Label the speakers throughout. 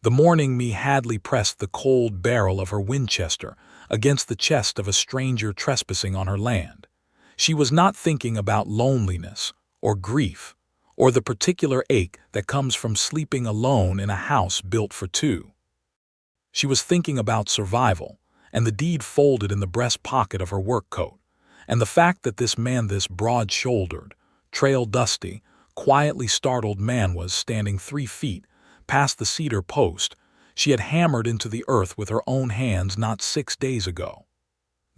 Speaker 1: The morning Mae Hadley pressed the cold barrel of her Winchester against the chest of a stranger trespassing on her land. She was not thinking about loneliness or grief or the particular ache that comes from sleeping alone in a house built for two. She was thinking about survival and the deed folded in the breast pocket of her work coat, and the fact that this man, this broad-shouldered, trail-dusty, quietly startled man was standing 3 feet past the cedar post she had hammered into the earth with her own hands not 6 days ago.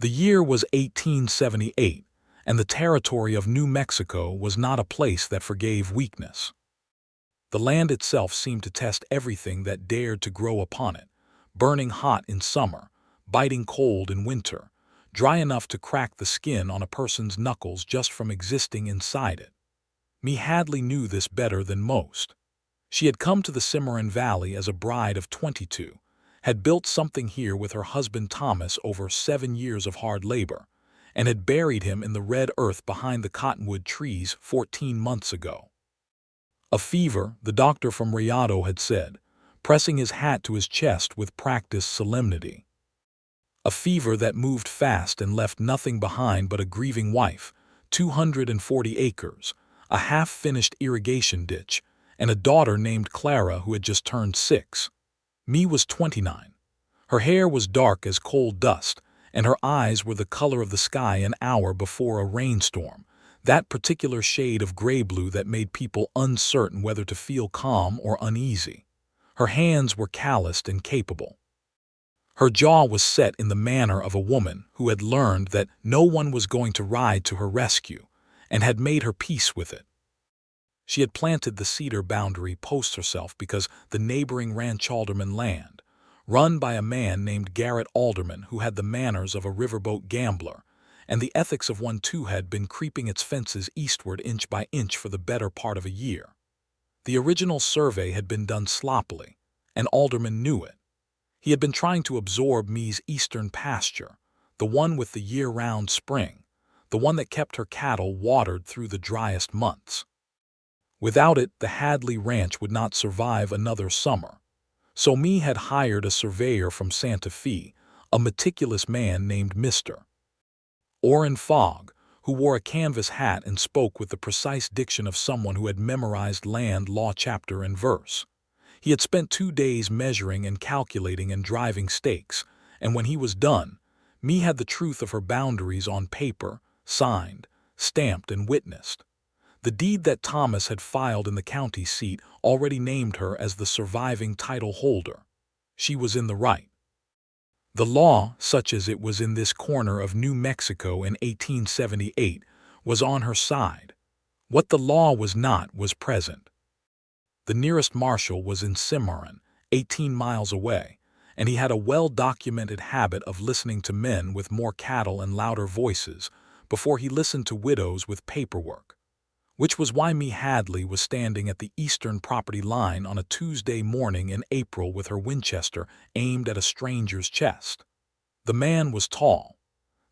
Speaker 1: The year was 1878, and the territory of New Mexico was not a place that forgave weakness. The land itself seemed to test everything that dared to grow upon it, burning hot in summer, biting cold in winter, dry enough to crack the skin on a person's knuckles just from existing inside it. Mae Hadley knew this better than most. She had come to the Cimarron Valley as a bride of 22, had built something here with her husband Thomas over 7 years of hard labor, and had buried him in the red earth behind the cottonwood trees 14 months ago. A fever, the doctor from Rayado had said, pressing his hat to his chest with practiced solemnity. A fever that moved fast and left nothing behind but a grieving wife, 240 acres, a half-finished irrigation ditch, and a daughter named Clara who had just turned 6. Mae was 29. Her hair was dark as coal dust, and her eyes were the color of the sky an hour before a rainstorm, that particular shade of gray-blue that made people uncertain whether to feel calm or uneasy. Her hands were calloused and capable. Her jaw was set in the manner of a woman who had learned that no one was going to ride to her rescue, and had made her peace with it. She had planted the cedar boundary post herself because the neighboring ranch alderman land, run by a man named Garrett Alderman who had the manners of a riverboat gambler, and the ethics of one too, had been creeping its fences eastward inch by inch for the better part of a year. The original survey had been done sloppily, and Alderman knew it. He had been trying to absorb Mae's eastern pasture, the one with the year-round spring, the one that kept her cattle watered through the driest months. Without it, the Hadley ranch would not survive another summer. So Mae had hired a surveyor from Santa Fe, a meticulous man named Mr. Orrin Fogg, who wore a canvas hat and spoke with the precise diction of someone who had memorized land law chapter and verse. He had spent 2 days measuring and calculating and driving stakes, and when he was done, Mae had the truth of her boundaries on paper, signed, stamped, and witnessed. The deed that Thomas had filed in the county seat already named her as the surviving title holder. She was in the right. The law, such as it was in this corner of New Mexico in 1878, was on her side. What the law was not was present. The nearest marshal was in Cimarron, 18 miles away, and he had a well-documented habit of listening to men with more cattle and louder voices before he listened to widows with paperwork. Which was why Mae Hadley was standing at the eastern property line on a Tuesday morning in April with her Winchester aimed at a stranger's chest. The man was tall.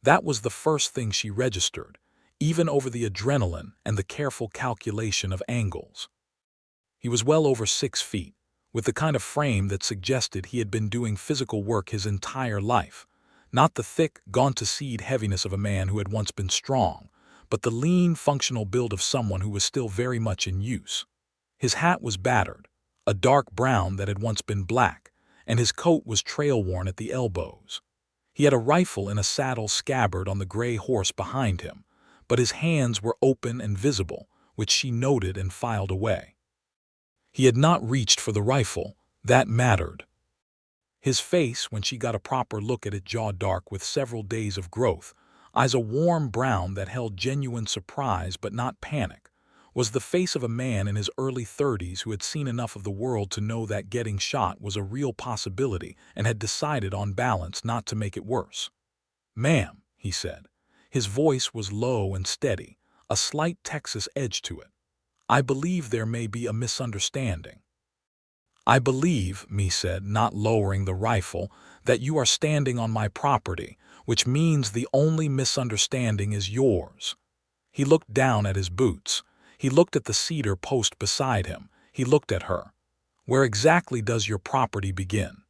Speaker 1: That was the first thing she registered, even over the adrenaline and the careful calculation of angles. He was well over 6 feet, with the kind of frame that suggested he had been doing physical work his entire life, not the thick, gaunt-to-seed heaviness of a man who had once been strong, but the lean, functional build of someone who was still very much in use. His hat was battered, a dark brown that had once been black, and his coat was trail-worn at the elbows. He had a rifle in a saddle scabbard on the gray horse behind him, but his hands were open and visible, which she noted and filed away. He had not reached for the rifle. That mattered. His face, when she got a proper look at it, jaw dark with several days of growth, eyes a warm brown that held genuine surprise but not panic, was the face of a man in his early 30s who had seen enough of the world to know that getting shot was a real possibility and had decided on balance not to make it worse. "Ma'am," he said. His voice was low and steady, a slight Texas edge to it. "I believe there may be a misunderstanding." "I believe," Mae said, not lowering the rifle, "that you are standing on my property, which means the only misunderstanding is yours." He looked down at his boots. He looked at the cedar post beside him. He looked at her. Where exactly does your property begin?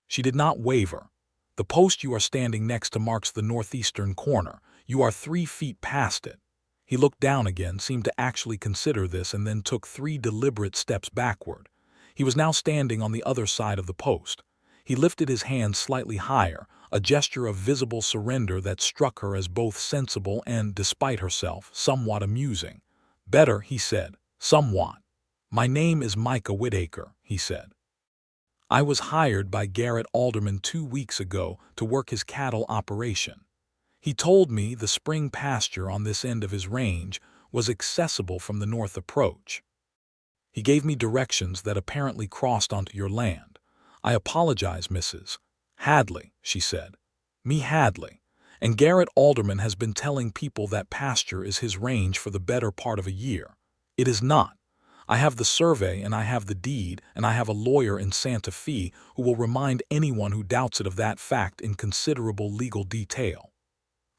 Speaker 1: She did not waver. The post you are standing next to marks the northeastern corner. You are 3 feet past it. He looked down again, seemed to actually consider this, and then took 3 deliberate steps backward. He was now standing on the other side of the post. He lifted his hand slightly higher, a gesture of visible surrender that struck her as both sensible and, despite herself, somewhat amusing. "Better," he said, "somewhat. My name is Micah Whitaker," he said. "I was hired by Garrett Alderman 2 weeks ago to work his cattle operation. He told me the spring pasture on this end of his range was accessible from the north approach. He gave me directions that apparently crossed onto your land. I apologize, Mrs. Hadley," she said. "Mae Hadley. And Garrett Alderman has been telling people that pasture is his range for the better part of a year. It is not. I have the survey and I have the deed and I have a lawyer in Santa Fe who will remind anyone who doubts it of that fact in considerable legal detail."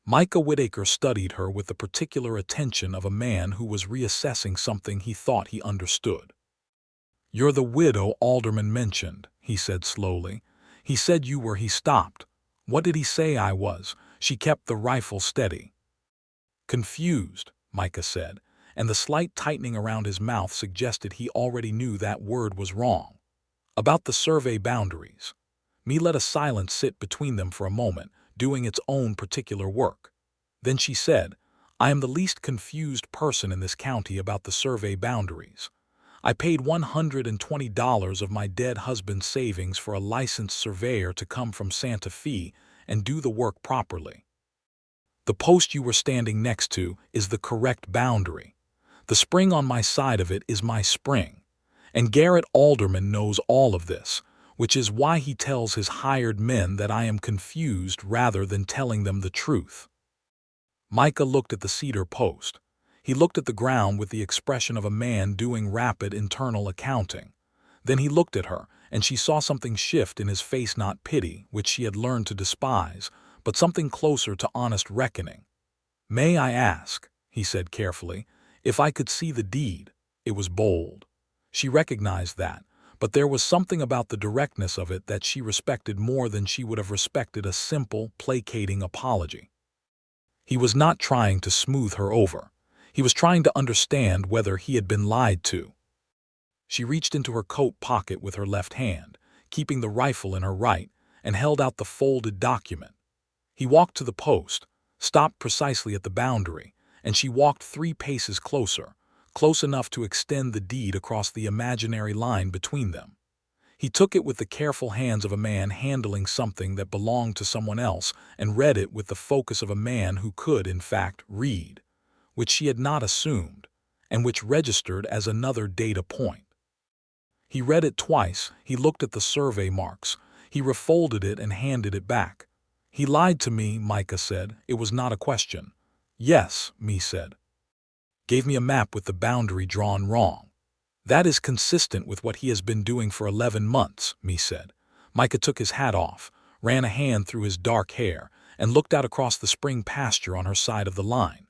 Speaker 1: Micah Whitaker studied her with the particular attention of a man who was reassessing something he thought he understood. "You're the widow Alderman mentioned," he said slowly. "He said you were." He stopped. "What did he say I was?" She kept the rifle steady. "Confused," Micah said, and the slight tightening around his mouth suggested he already knew that word was wrong. "About the survey boundaries." Mae let a silence sit between them for a moment, doing its own particular work. Then she said, "I am the least confused person in this county about the survey boundaries. I paid $120 of my dead husband's savings for a licensed surveyor to come from Santa Fe and do the work properly. The post you were standing next to is the correct boundary. The spring on my side of it is my spring. And Garrett Alderman knows all of this, which is why he tells his hired men that I am confused rather than telling them the truth." Micah looked at the cedar post. He looked at the ground with the expression of a man doing rapid internal accounting. Then he looked at her, and she saw something shift in his face, not pity, which she had learned to despise, but something closer to honest reckoning. "May I ask," he said carefully, "if I could see the deed?" It was bold. She recognized that, but there was something about the directness of it that she respected more than she would have respected a simple, placating apology. He was not trying to smooth her over. He was trying to understand whether he had been lied to. She reached into her coat pocket with her left hand, keeping the rifle in her right, and held out the folded document. He walked to the post, stopped precisely at the boundary, and she walked 3 paces closer, close enough to extend the deed across the imaginary line between them. He took it with the careful hands of a man handling something that belonged to someone else and read it with the focus of a man who could, in fact, read, which she had not assumed, and which registered as another data point. He read it twice. He looked at the survey marks. He refolded it and handed it back. "He lied to me," Micah said. "It was not a question." "Yes," Mae said. "Gave me a map with the boundary drawn wrong." "That is consistent with what he has been doing for 11 months, Mae said. Micah took his hat off, ran a hand through his dark hair, and looked out across the spring pasture on her side of the line.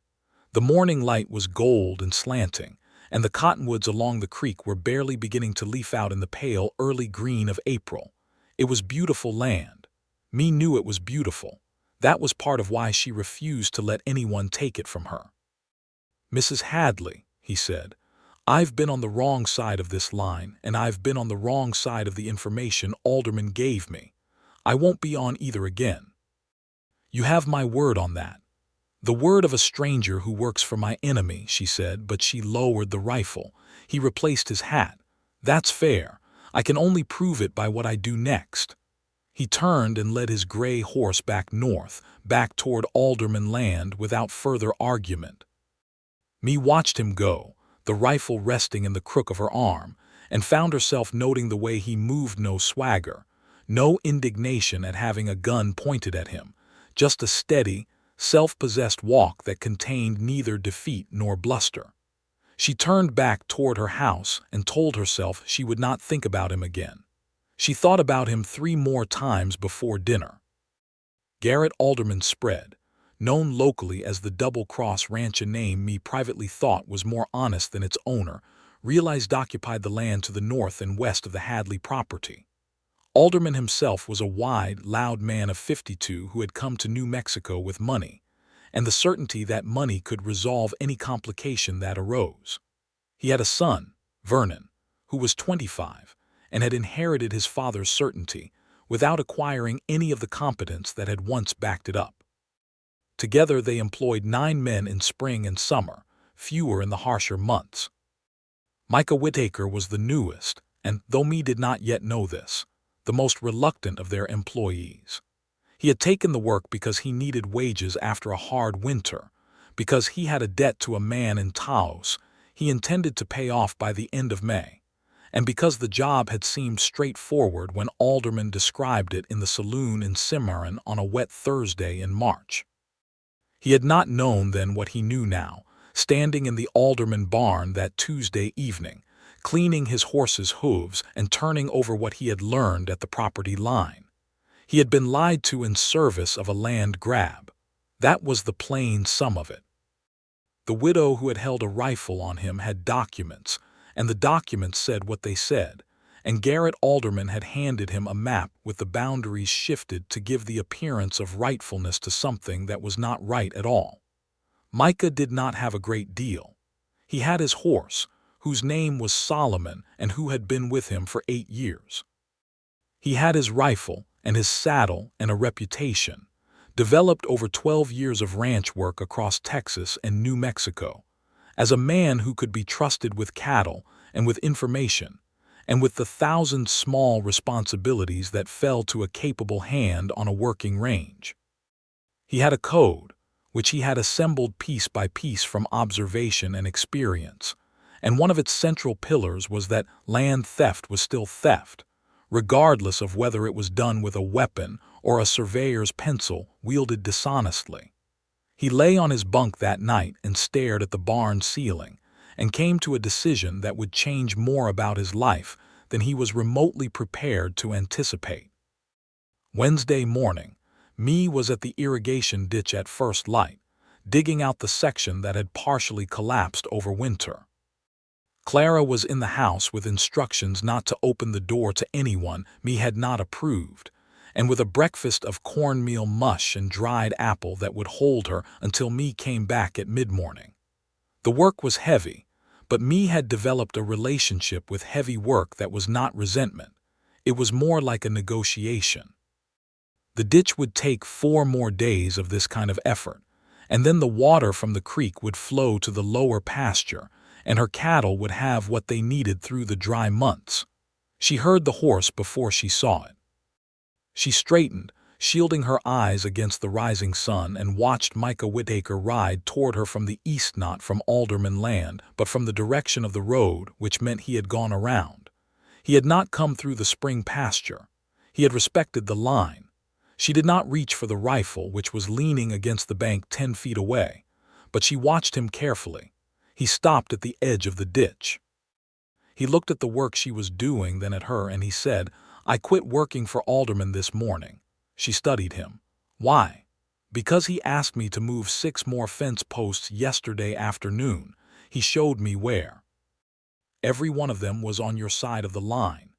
Speaker 1: The morning light was gold and slanting, and the cottonwoods along the creek were barely beginning to leaf out in the pale early green of April. It was beautiful land. Mae knew it was beautiful. That was part of why she refused to let anyone take it from her. "Mrs. Hadley," he said, "I've been on the wrong side of this line, and I've been on the wrong side of the information Alderman gave me. I won't be on either again. You have my word on that." "The word of a stranger who works for my enemy," she said, but she lowered the rifle. He replaced his hat. "That's fair. I can only prove it by what I do next." He turned and led his gray horse back north, back toward Alderman land without further argument. Mae watched him go, the rifle resting in the crook of her arm, and found herself noting the way he moved. No swagger, no indignation at having a gun pointed at him, just a steady, self-possessed walk that contained neither defeat nor bluster. She turned back toward her house and told herself she would not think about him again. She thought about him 3 more times before dinner. Garrett Alderman Spread, known locally as the Double Cross Ranch, a name Mae privately thought was more honest than its owner, realized occupied the land to the north and west of the Hadley property. Alderman himself was a wide, loud man of 52 who had come to New Mexico with money, and the certainty that money could resolve any complication that arose. He had a son, Vernon, who was 25, and had inherited his father's certainty without acquiring any of the competence that had once backed it up. Together they employed 9 men in spring and summer, fewer in the harsher months. Micah Whittaker was the newest, and, though Mee did not yet know this, the most reluctant of their employees. He had taken the work because he needed wages after a hard winter, because he had a debt to a man in Taos he intended to pay off by the end of May, and because the job had seemed straightforward when Alderman described it in the saloon in Cimarron on a wet Thursday in March. He had not known then what he knew now, standing in the Alderman barn that Tuesday evening, cleaning his horse's hooves and turning over what he had learned at the property line. He had been lied to in service of a land grab. That was the plain sum of it. The widow who had held a rifle on him had documents, and the documents said what they said, and Garrett Alderman had handed him a map with the boundaries shifted to give the appearance of rightfulness to something that was not right at all. Micah did not have a great deal. He had his horse, whose name was Solomon and who had been with him for 8 years. He had his rifle and his saddle and a reputation, developed over 12 years of ranch work across Texas and New Mexico, as a man who could be trusted with cattle and with information, and with the 1,000 small responsibilities that fell to a capable hand on a working range. He had a code, which he had assembled piece by piece from observation and experience, and one of its central pillars was that land theft was still theft, regardless of whether it was done with a weapon or a surveyor's pencil wielded dishonestly. He lay on his bunk that night and stared at the barn ceiling, and came to a decision that would change more about his life than he was remotely prepared to anticipate. Wednesday morning, Mee was at the irrigation ditch at first light, digging out the section that had partially collapsed over winter. Clara was in the house with instructions not to open the door to anyone Mee had not approved, and with a breakfast of cornmeal mush and dried apple that would hold her until Mee came back at mid-morning. The work was heavy, but Mee had developed a relationship with heavy work that was not resentment. It was more like a negotiation. The ditch would take 4 more days of this kind of effort, and then the water from the creek would flow to the lower pasture, and her cattle would have what they needed through the dry months. She heard the horse before she saw it. She straightened, shielding her eyes against the rising sun, and watched Micah Whittaker ride toward her from the east, not from Alderman land, but from the direction of the road, which meant he had gone around. He had not come through the spring pasture. He had respected the line. She did not reach for the rifle, which was leaning against the bank 10 feet away, but she watched him carefully. He stopped at the edge of the ditch. He looked at the work she was doing, then at her, and he said, "I quit working for Alderman this morning." She studied him. "Why?" "Because he asked me to move 6 more fence posts yesterday afternoon. He showed me where. Every one of them was on your side of the line."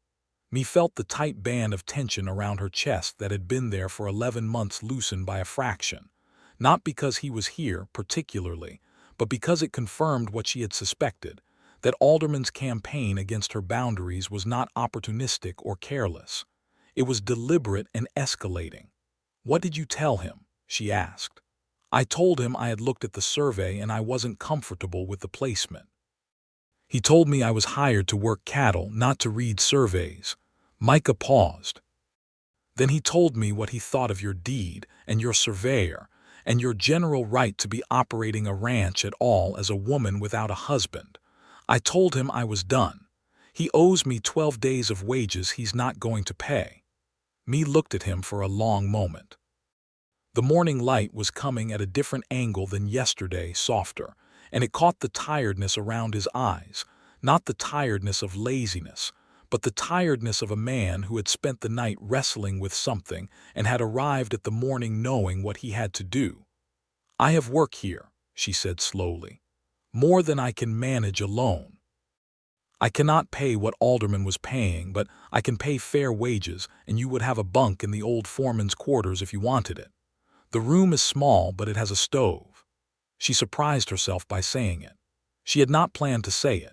Speaker 1: Mee felt the tight band of tension around her chest that had been there for 11 months loosen by a fraction, not because he was here particularly, but because it confirmed what she had suspected, that Alderman's campaign against her boundaries was not opportunistic or careless. It was deliberate and escalating. "What did you tell him?" she asked. "I told him I had looked at the survey and I wasn't comfortable with the placement. He told me I was hired to work cattle, not to read surveys." Micah paused. "Then he told me what he thought of your deed and your surveyor and your general right to be operating a ranch at all as a woman without a husband. I told him I was done. He owes me 12 days of wages he's not going to pay." Mee looked at him for a long moment. The morning light was coming at a different angle than yesterday, softer, and it caught the tiredness around his eyes, not the tiredness of laziness, but the tiredness of a man who had spent the night wrestling with something and had arrived at the morning knowing what he had to do. "I have work here," she said slowly, "more than I can manage alone." I cannot pay what Alderman was paying, but I can pay fair wages, and you would have a bunk in the old foreman's quarters if you wanted it. The room is small, but it has a stove." She surprised herself by saying it. She had not planned to say it.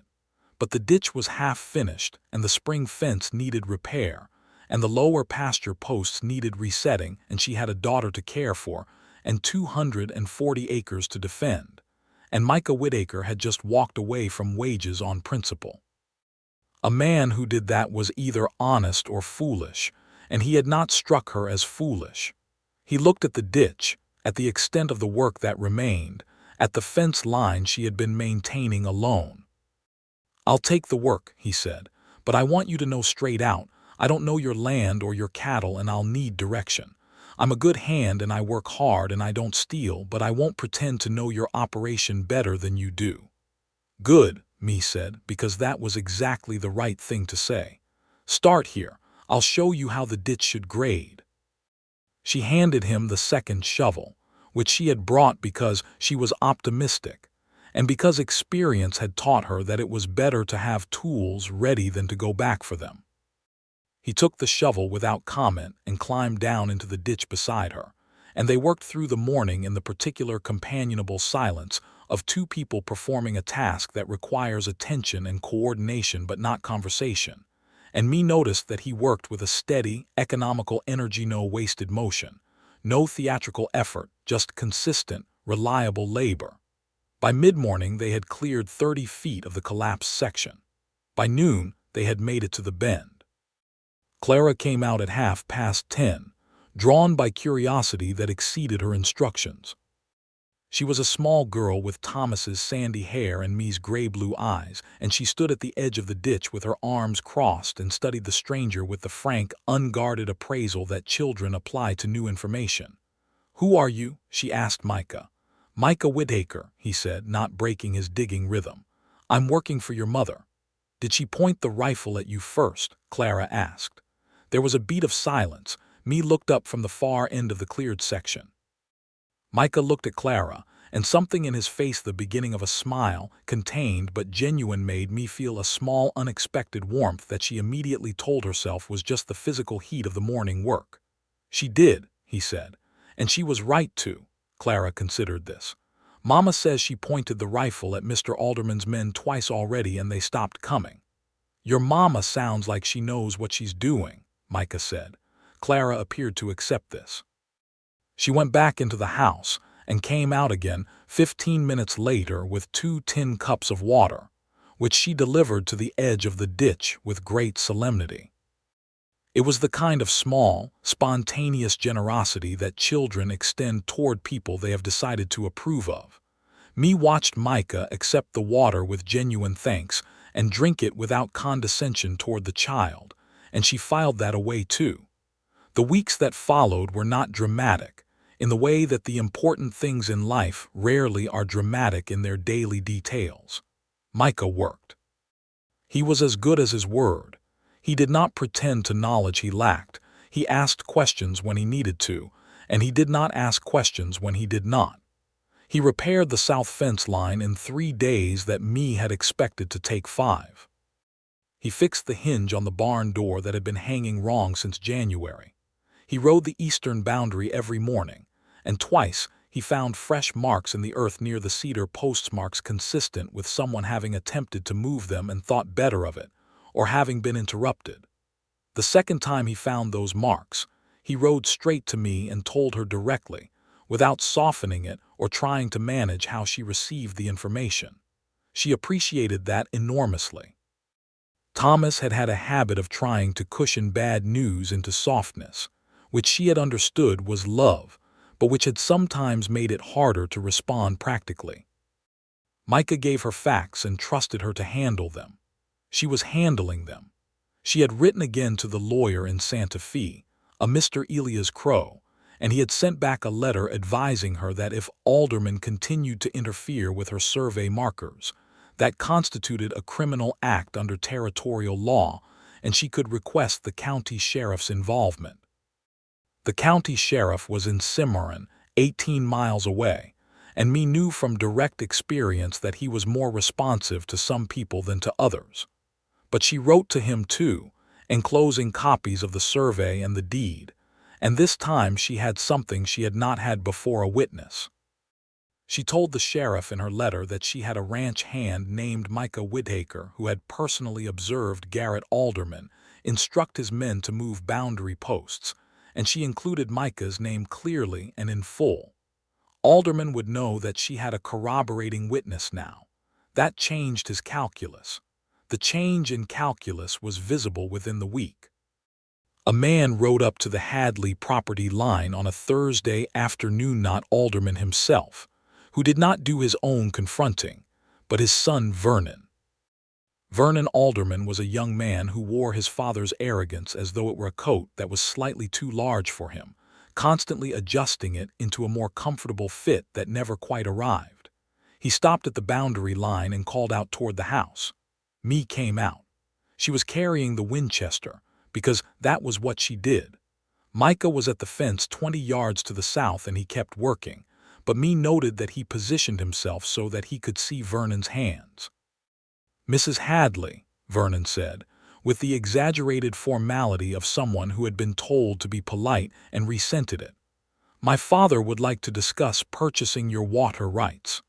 Speaker 1: But the ditch was half finished, and the spring fence needed repair, and the lower pasture posts needed resetting, and she had a daughter to care for, and 240 acres to defend. And Micah Whittaker had just walked away from wages on principle. A man who did that was either honest or foolish, and he had not struck her as foolish. He looked at the ditch, at the extent of the work that remained, at the fence line she had been maintaining alone. "I'll take the work," he said, "but I want you to know straight out, I don't know your land or your cattle, and I'll need direction. I'm a good hand and I work hard and I don't steal, but I won't pretend to know your operation better than you do." "Good," Mae said, because that was exactly the right thing to say. "Start here. I'll show you how the ditch should grade." She handed him the second shovel, which she had brought because she was optimistic, and because experience had taught her that it was better to have tools ready than to go back for them. He took the shovel without comment and climbed down into the ditch beside her, and they worked through the morning in the particular companionable silence of two people performing a task that requires attention and coordination but not conversation. And Mae noticed that he worked with a steady, economical energy, no wasted motion, no theatrical effort, just consistent, reliable labor. By mid-morning they had cleared 30 feet of the collapsed section. By noon they had made it to the bend. Clara came out at 10:30, drawn by curiosity that exceeded her instructions. She was a small girl with Thomas's sandy hair and Mae's gray-blue eyes, and she stood at the edge of the ditch with her arms crossed and studied the stranger with the frank, unguarded appraisal that children apply to new information. "Who are you?" she asked Micah. "Micah Whittaker," he said, not breaking his digging rhythm. "I'm working for your mother." "Did she point the rifle at you first?" Clara asked. There was a beat of silence. Mae looked up from the far end of the cleared section. Micah looked at Clara, and something in his face, the beginning of a smile, contained but genuine, made Mae feel a small, unexpected warmth that she immediately told herself was just the physical heat of the morning work. "She did," he said, "and she was right to." Clara considered this. "Mama says she pointed the rifle at Mr. Alderman's men twice already and they stopped coming." "Your mama sounds like she knows what she's doing," Micah said. Clara appeared to accept this. She went back into the house and came out again 15 minutes later with 2 tin cups of water, which she delivered to the edge of the ditch with great solemnity. It was the kind of small, spontaneous generosity that children extend toward people they have decided to approve of. Mae watched Micah accept the water with genuine thanks and drink it without condescension toward the child, and she filed that away too. The weeks that followed were not dramatic, in the way that the important things in life rarely are dramatic in their daily details. Micah worked. He was as good as his word. He did not pretend to knowledge he lacked. He asked questions when he needed to, and he did not ask questions when he did not. He repaired the south fence line in 3 days that Mae had expected to take 5. He fixed the hinge on the barn door that had been hanging wrong since January. He rode the eastern boundary every morning, and twice he found fresh marks in the earth near the cedar posts, marks consistent with someone having attempted to move them and thought better of it, or having been interrupted. The second time he found those marks, he rode straight to Mae and told her directly, without softening it or trying to manage how she received the information. She appreciated that enormously. Thomas had had a habit of trying to cushion bad news into softness, which she had understood was love, but which had sometimes made it harder to respond practically. Micah gave her facts and trusted her to handle them. She was handling them. She had written again to the lawyer in Santa Fe, a Mr. Elias Crow, and he had sent back a letter advising her that if Alderman continued to interfere with her survey markers, that constituted a criminal act under territorial law, and she could request the county sheriff's involvement. The county sheriff was in Cimarron, 18 miles away, and Mae knew from direct experience that he was more responsive to some people than to others. But she wrote to him too, enclosing copies of the survey and the deed, and this time she had something she had not had before: a witness. She told the sheriff in her letter that she had a ranch hand named Micah Whittaker who had personally observed Garrett Alderman instruct his men to move boundary posts, and she included Micah's name clearly and in full. Alderman would know that she had a corroborating witness now. That changed his calculus. The change in calculus was visible within the week. A man rode up to the Hadley property line on a Thursday afternoon, not Alderman himself, who did not do his own confronting, but his son Vernon. Vernon Alderman was a young man who wore his father's arrogance as though it were a coat that was slightly too large for him, constantly adjusting it into a more comfortable fit that never quite arrived. He stopped at the boundary line and called out toward the house. Mae came out. She was carrying the Winchester, because that was what she did. Micah was at the fence 20 yards to the south and he kept working, but Mae noted that he positioned himself so that he could see Vernon's hands. "Mrs. Hadley," Vernon said, with the exaggerated formality of someone who had been told to be polite and resented it, "my father would like to discuss purchasing your water rights."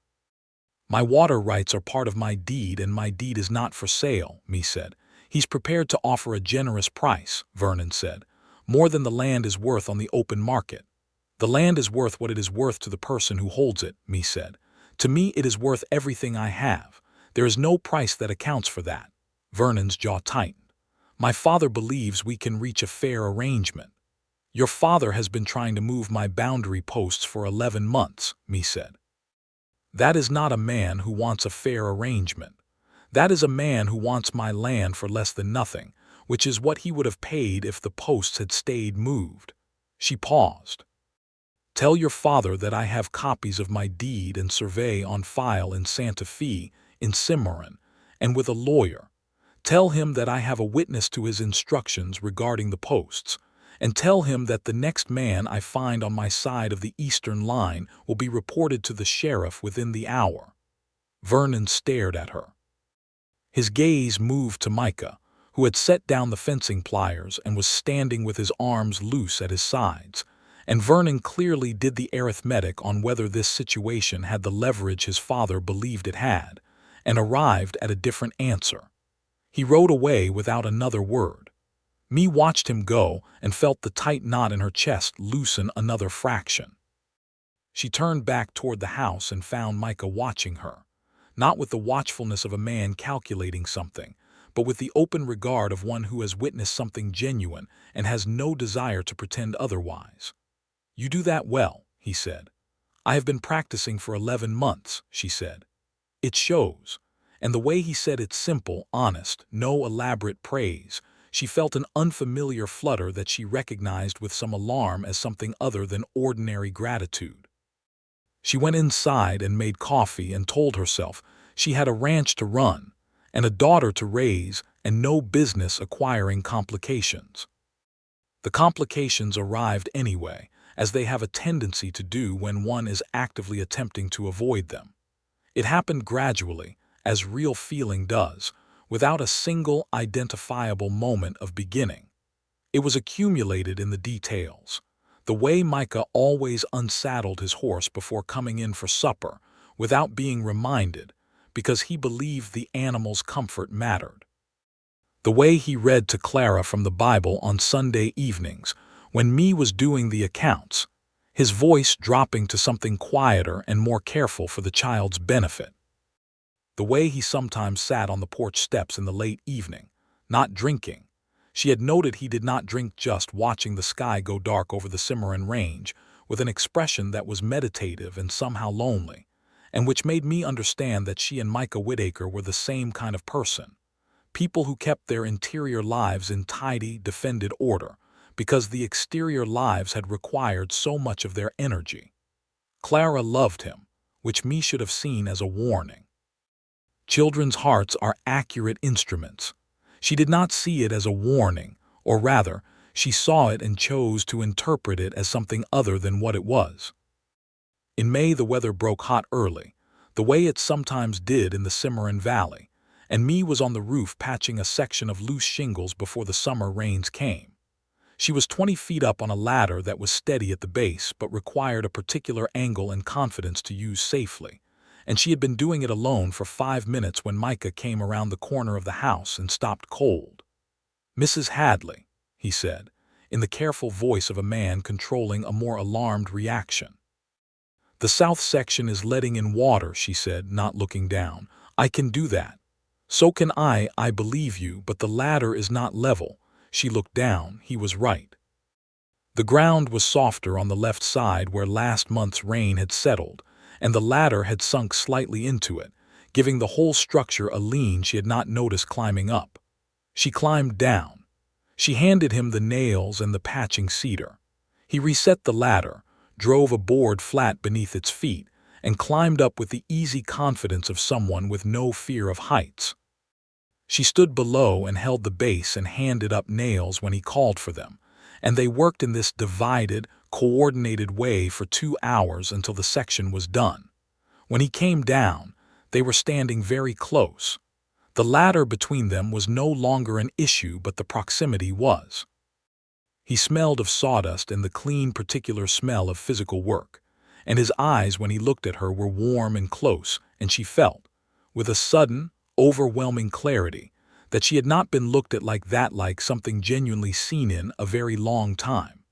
Speaker 1: "My water rights are part of my deed, and my deed is not for sale," Mae said. "He's prepared to offer a generous price," Vernon said, "more than the land is worth on the open market." "The land is worth what it is worth to the person who holds it," Mae said. "To me it is worth everything I have. There is no price that accounts for that." Vernon's jaw tightened. "My father believes we can reach a fair arrangement." "Your father has been trying to move my boundary posts for 11 months, Mae said. "That is not a man who wants a fair arrangement. That is a man who wants my land for less than nothing, which is what he would have paid if the posts had stayed moved." She paused. "Tell your father that I have copies of my deed and survey on file in Santa Fe, in Cimarron, and with a lawyer. Tell him that I have a witness to his instructions regarding the posts, and tell him that the next man I find on my side of the eastern line will be reported to the sheriff within the hour." Vernon stared at her. His gaze moved to Micah, who had set down the fencing pliers and was standing with his arms loose at his sides, and Vernon clearly did the arithmetic on whether this situation had the leverage his father believed it had, and arrived at a different answer. He rode away without another word. Mae watched him go and felt the tight knot in her chest loosen another fraction. She turned back toward the house and found Micah watching her, not with the watchfulness of a man calculating something, but with the open regard of one who has witnessed something genuine and has no desire to pretend otherwise. "You do that well," he said. "I have been practicing for 11 months, she said. "It shows." And the way he said it, simple, honest, no elaborate praise, she felt an unfamiliar flutter that she recognized with some alarm as something other than ordinary gratitude. She went inside and made coffee and told herself she had a ranch to run and a daughter to raise and no business acquiring complications. The complications arrived anyway, as they have a tendency to do when one is actively attempting to avoid them. It happened gradually, as real feeling does, without a single identifiable moment of beginning. It was accumulated in the details. The way Micah always unsaddled his horse before coming in for supper, without being reminded, because he believed the animal's comfort mattered. The way he read to Clara from the Bible on Sunday evenings, when Mae was doing the accounts, his voice dropping to something quieter and more careful for the child's benefit. The way he sometimes sat on the porch steps in the late evening, not drinking. She had noted he did not drink, just watching the sky go dark over the Cimarron range, with an expression that was meditative and somehow lonely, and which made me understand that she and Micah Whittaker were the same kind of person. People who kept their interior lives in tidy, defended order, because the exterior lives had required so much of their energy. Clara loved him, which Mae should have seen as a warning. Children's hearts are accurate instruments. She did not see it as a warning, or rather, she saw it and chose to interpret it as something other than what it was. In May the weather broke hot early, the way it sometimes did in the Cimarron Valley, and Mae was on the roof patching a section of loose shingles before the summer rains came. She was 20 feet up on a ladder that was steady at the base but required a particular angle and confidence to use safely, and she had been doing it alone for 5 minutes when Micah came around the corner of the house and stopped cold. "Mrs. Hadley," he said, in the careful voice of a man controlling a more alarmed reaction. "The south section is letting in water," she said, not looking down. "I can do that." "So can I believe you, but the ladder is not level." She looked down. He was right. The ground was softer on the left side where last month's rain had settled, and the ladder had sunk slightly into it, giving the whole structure a lean she had not noticed climbing up. She climbed down. She handed him the nails and the patching cedar. He reset the ladder, drove a board flat beneath its feet, and climbed up with the easy confidence of someone with no fear of heights. She stood below and held the base and handed up nails when he called for them, and they worked in this divided, coordinated way for 2 hours until the section was done. When he came down, they were standing very close. The ladder between them was no longer an issue, but the proximity was. He smelled of sawdust and the clean, particular smell of physical work, and his eyes when he looked at her were warm and close, and she felt, with a sudden, overwhelming clarity, that she had not been looked at like that, like something genuinely seen in a very long time.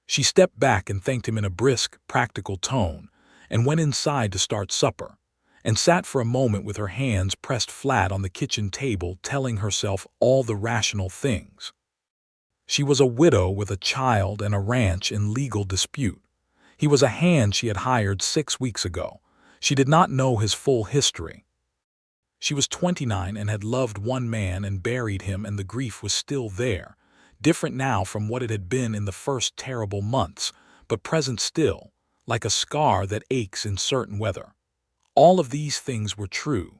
Speaker 1: She stepped back and thanked him in a brisk, practical tone, and went inside to start supper, and sat for a moment with her hands pressed flat on the kitchen table, telling herself all the rational things. She was a widow with a child and a ranch in legal dispute. He was a hand she had hired 6 weeks ago. She did not know his full history. She was 29 and had loved one man and buried him, and the grief was still there, different now from what it had been in the first terrible months, but present still, like a scar that aches in certain weather. All of these things were true.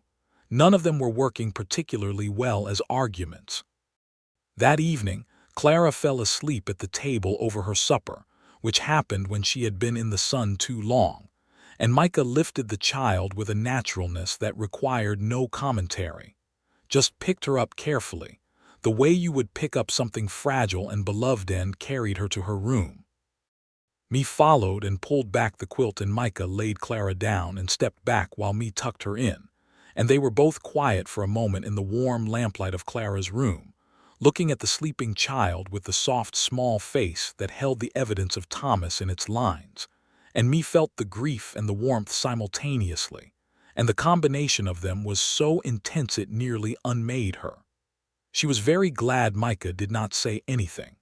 Speaker 1: None of them were working particularly well as arguments. That evening, Clara fell asleep at the table over her supper, which happened when she had been in the sun too long, and Micah lifted the child with a naturalness that required no commentary. Just picked her up carefully, the way you would pick up something fragile and beloved, and carried her to her room. Mae followed and pulled back the quilt, and Micah laid Clara down and stepped back while Mae tucked her in, and they were both quiet for a moment in the warm lamplight of Clara's room, looking at the sleeping child with the soft, small face that held the evidence of Thomas in its lines. And Mae felt the grief and the warmth simultaneously, and the combination of them was so intense it nearly unmade her. She was very glad Micah did not say anything.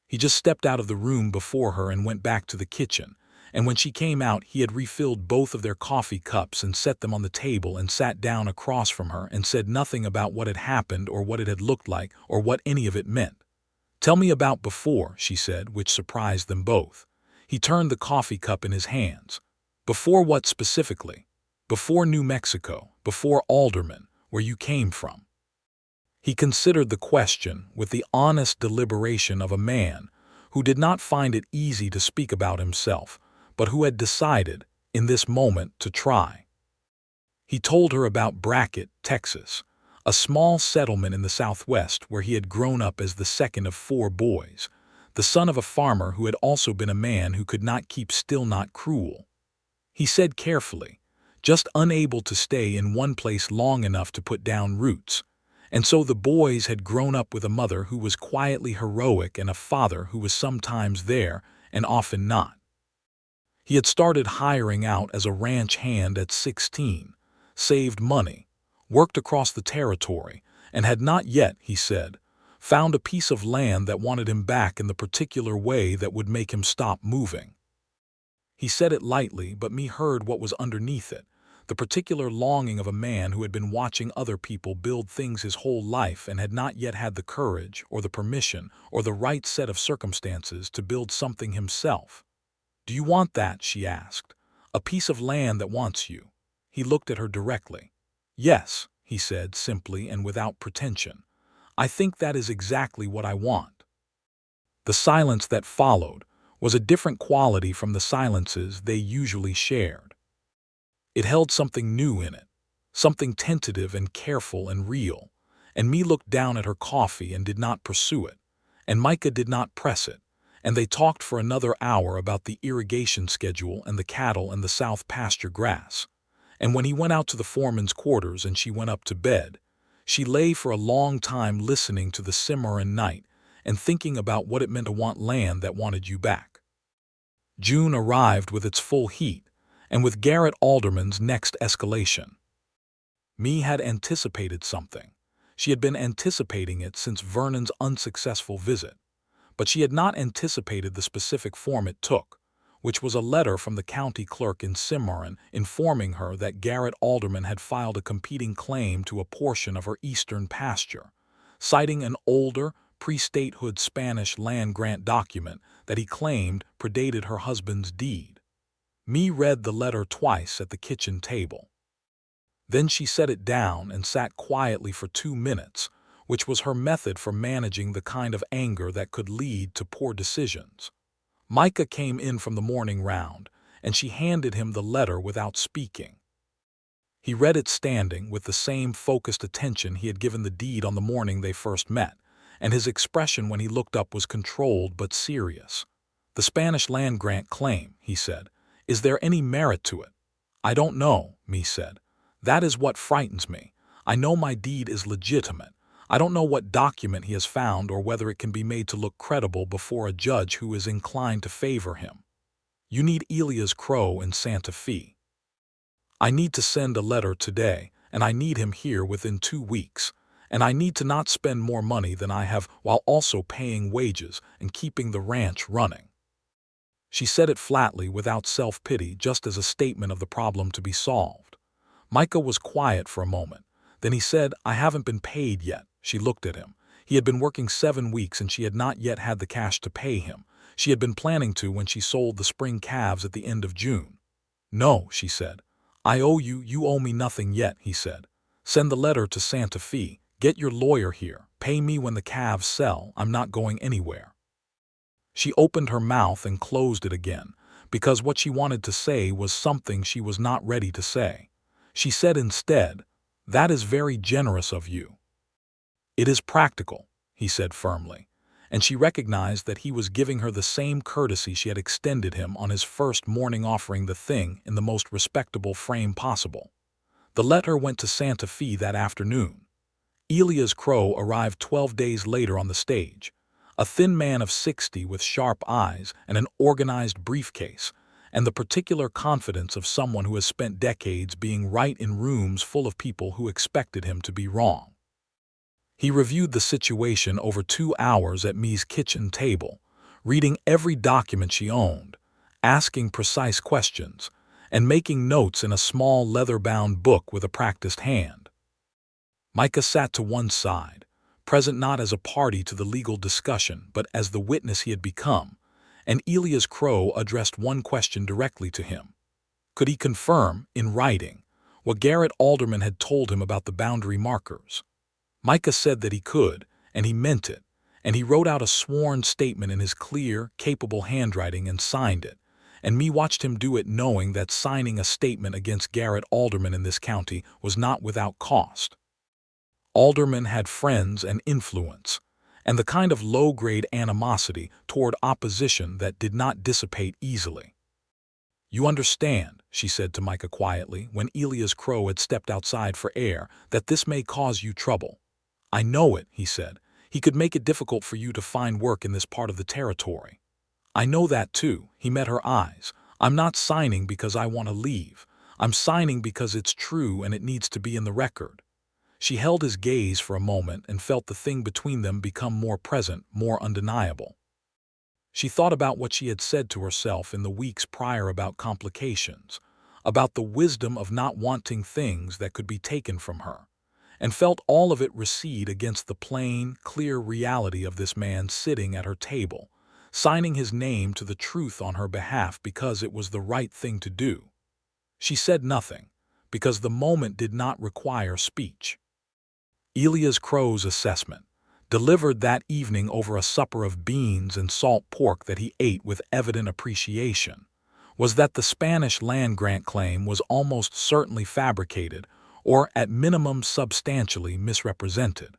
Speaker 1: He just stepped out of the room before her and went back to the kitchen, and when she came out he had refilled both of their coffee cups and set them on the table and sat down across from her and said nothing about what had happened or what it had looked like or what any of it meant. "Tell me about before," she said, which surprised them both. He turned the coffee cup in his hands. "Before what specifically?" "Before New Mexico, before Alderman, where you came from." He considered the question with the honest deliberation of a man who did not find it easy to speak about himself, but who had decided, in this moment, to try. He told her about Brackett, Texas, a small settlement in the Southwest where he had grown up as the second of 4 boys, the son of a farmer who had also been a man who could not keep still, not cruel. He said carefully, just unable to stay in one place long enough to put down roots, and so the boys had grown up with a mother who was quietly heroic and a father who was sometimes there and often not. He had started hiring out as a ranch hand at 16, saved money, worked across the territory, and had not yet, he said, found a piece of land that wanted him back in the particular way that would make him stop moving. He said it lightly, but Mae heard what was underneath it, the particular longing of a man who had been watching other people build things his whole life and had not yet had the courage or the permission or the right set of circumstances to build something himself. "Do you want that?" she asked. "A piece of land that wants you?" He looked at her directly. "Yes," he said simply and without pretension. "I think that is exactly what I want." The silence that followed was a different quality from the silences they usually shared. It held something new in it, something tentative and careful and real, and Mae looked down at her coffee and did not pursue it, and Micah did not press it, and they talked for another hour about the irrigation schedule and the cattle and the south pasture grass. And when he went out to the foreman's quarters and she went up to bed, she lay for a long time listening to the Cimarron night and thinking about what it meant to want land that wanted you back. June arrived with its full heat, and with Garrett Alderman's next escalation. Mae had anticipated something. She had been anticipating it since Vernon's unsuccessful visit, but she had not anticipated the specific form it took, which was a letter from the county clerk in Cimarron informing her that Garrett Alderman had filed a competing claim to a portion of her eastern pasture, citing an older, pre-statehood Spanish land grant document that he claimed predated her husband's deed. Mae read the letter twice at the kitchen table. Then she set it down and sat quietly for 2 minutes, which was her method for managing the kind of anger that could lead to poor decisions. Micah came in from the morning round, and she handed him the letter without speaking. He read it standing with the same focused attention he had given the deed on the morning they first met, and his expression when he looked up was controlled but serious. "The Spanish land grant claim," he said. "Is there any merit to it?" "I don't know," Mae said. "That is what frightens me. I know my deed is legitimate. I don't know what document he has found or whether it can be made to look credible before a judge who is inclined to favor him. You need Elias Crow in Santa Fe. I need to send a letter today, and I need him here within 2 weeks, and I need to not spend more money than I have while also paying wages and keeping the ranch running." She said it flatly, without self-pity, just as a statement of the problem to be solved. Micah was quiet for a moment. Then he said, "I haven't been paid yet." She looked at him. He had been working 7 weeks and she had not yet had the cash to pay him. She had been planning to when she sold the spring calves at the end of June. "No," she said. "I owe you. You owe me nothing yet," he said. "Send the letter to Santa Fe. Get your lawyer here. Pay me when the calves sell. I'm not going anywhere." She opened her mouth and closed it again, because what she wanted to say was something she was not ready to say. She said instead, "That is very generous of you." "It is practical," he said firmly, and she recognized that he was giving her the same courtesy she had extended him on his first morning, offering the thing in the most respectable frame possible. The letter went to Santa Fe that afternoon. Elias Crow arrived 12 days later on the stage, a thin man of 60 with sharp eyes and an organized briefcase, and the particular confidence of someone who has spent decades being right in rooms full of people who expected him to be wrong. He reviewed the situation over 2 hours at Mae's kitchen table, reading every document she owned, asking precise questions, and making notes in a small leather-bound book with a practiced hand. Micah sat to one side, present not as a party to the legal discussion but as the witness he had become, and Elias Crow addressed one question directly to him. Could he confirm, in writing, what Garrett Alderman had told him about the boundary markers? Micah said that he could, and he meant it, and he wrote out a sworn statement in his clear, capable handwriting and signed it, and Mae watched him do it, knowing that signing a statement against Garrett Alderman in this county was not without cost. Alderman had friends and influence, and the kind of low-grade animosity toward opposition that did not dissipate easily. "You understand," she said to Micah quietly, when Elias Crow had stepped outside for air, "that this may cause you trouble." "I know it," he said. "He could make it difficult for you to find work in this part of the territory." "I know that too." He met her eyes. "I'm not signing because I want to leave. I'm signing because it's true and it needs to be in the record." She held his gaze for a moment and felt the thing between them become more present, more undeniable. She thought about what she had said to herself in the weeks prior about complications, about the wisdom of not wanting things that could be taken from her, and felt all of it recede against the plain, clear reality of this man sitting at her table, signing his name to the truth on her behalf because it was the right thing to do. She said nothing, because the moment did not require speech. Elias Crow's assessment, delivered that evening over a supper of beans and salt pork that he ate with evident appreciation, was that the Spanish land grant claim was almost certainly fabricated, or at minimum substantially misrepresented.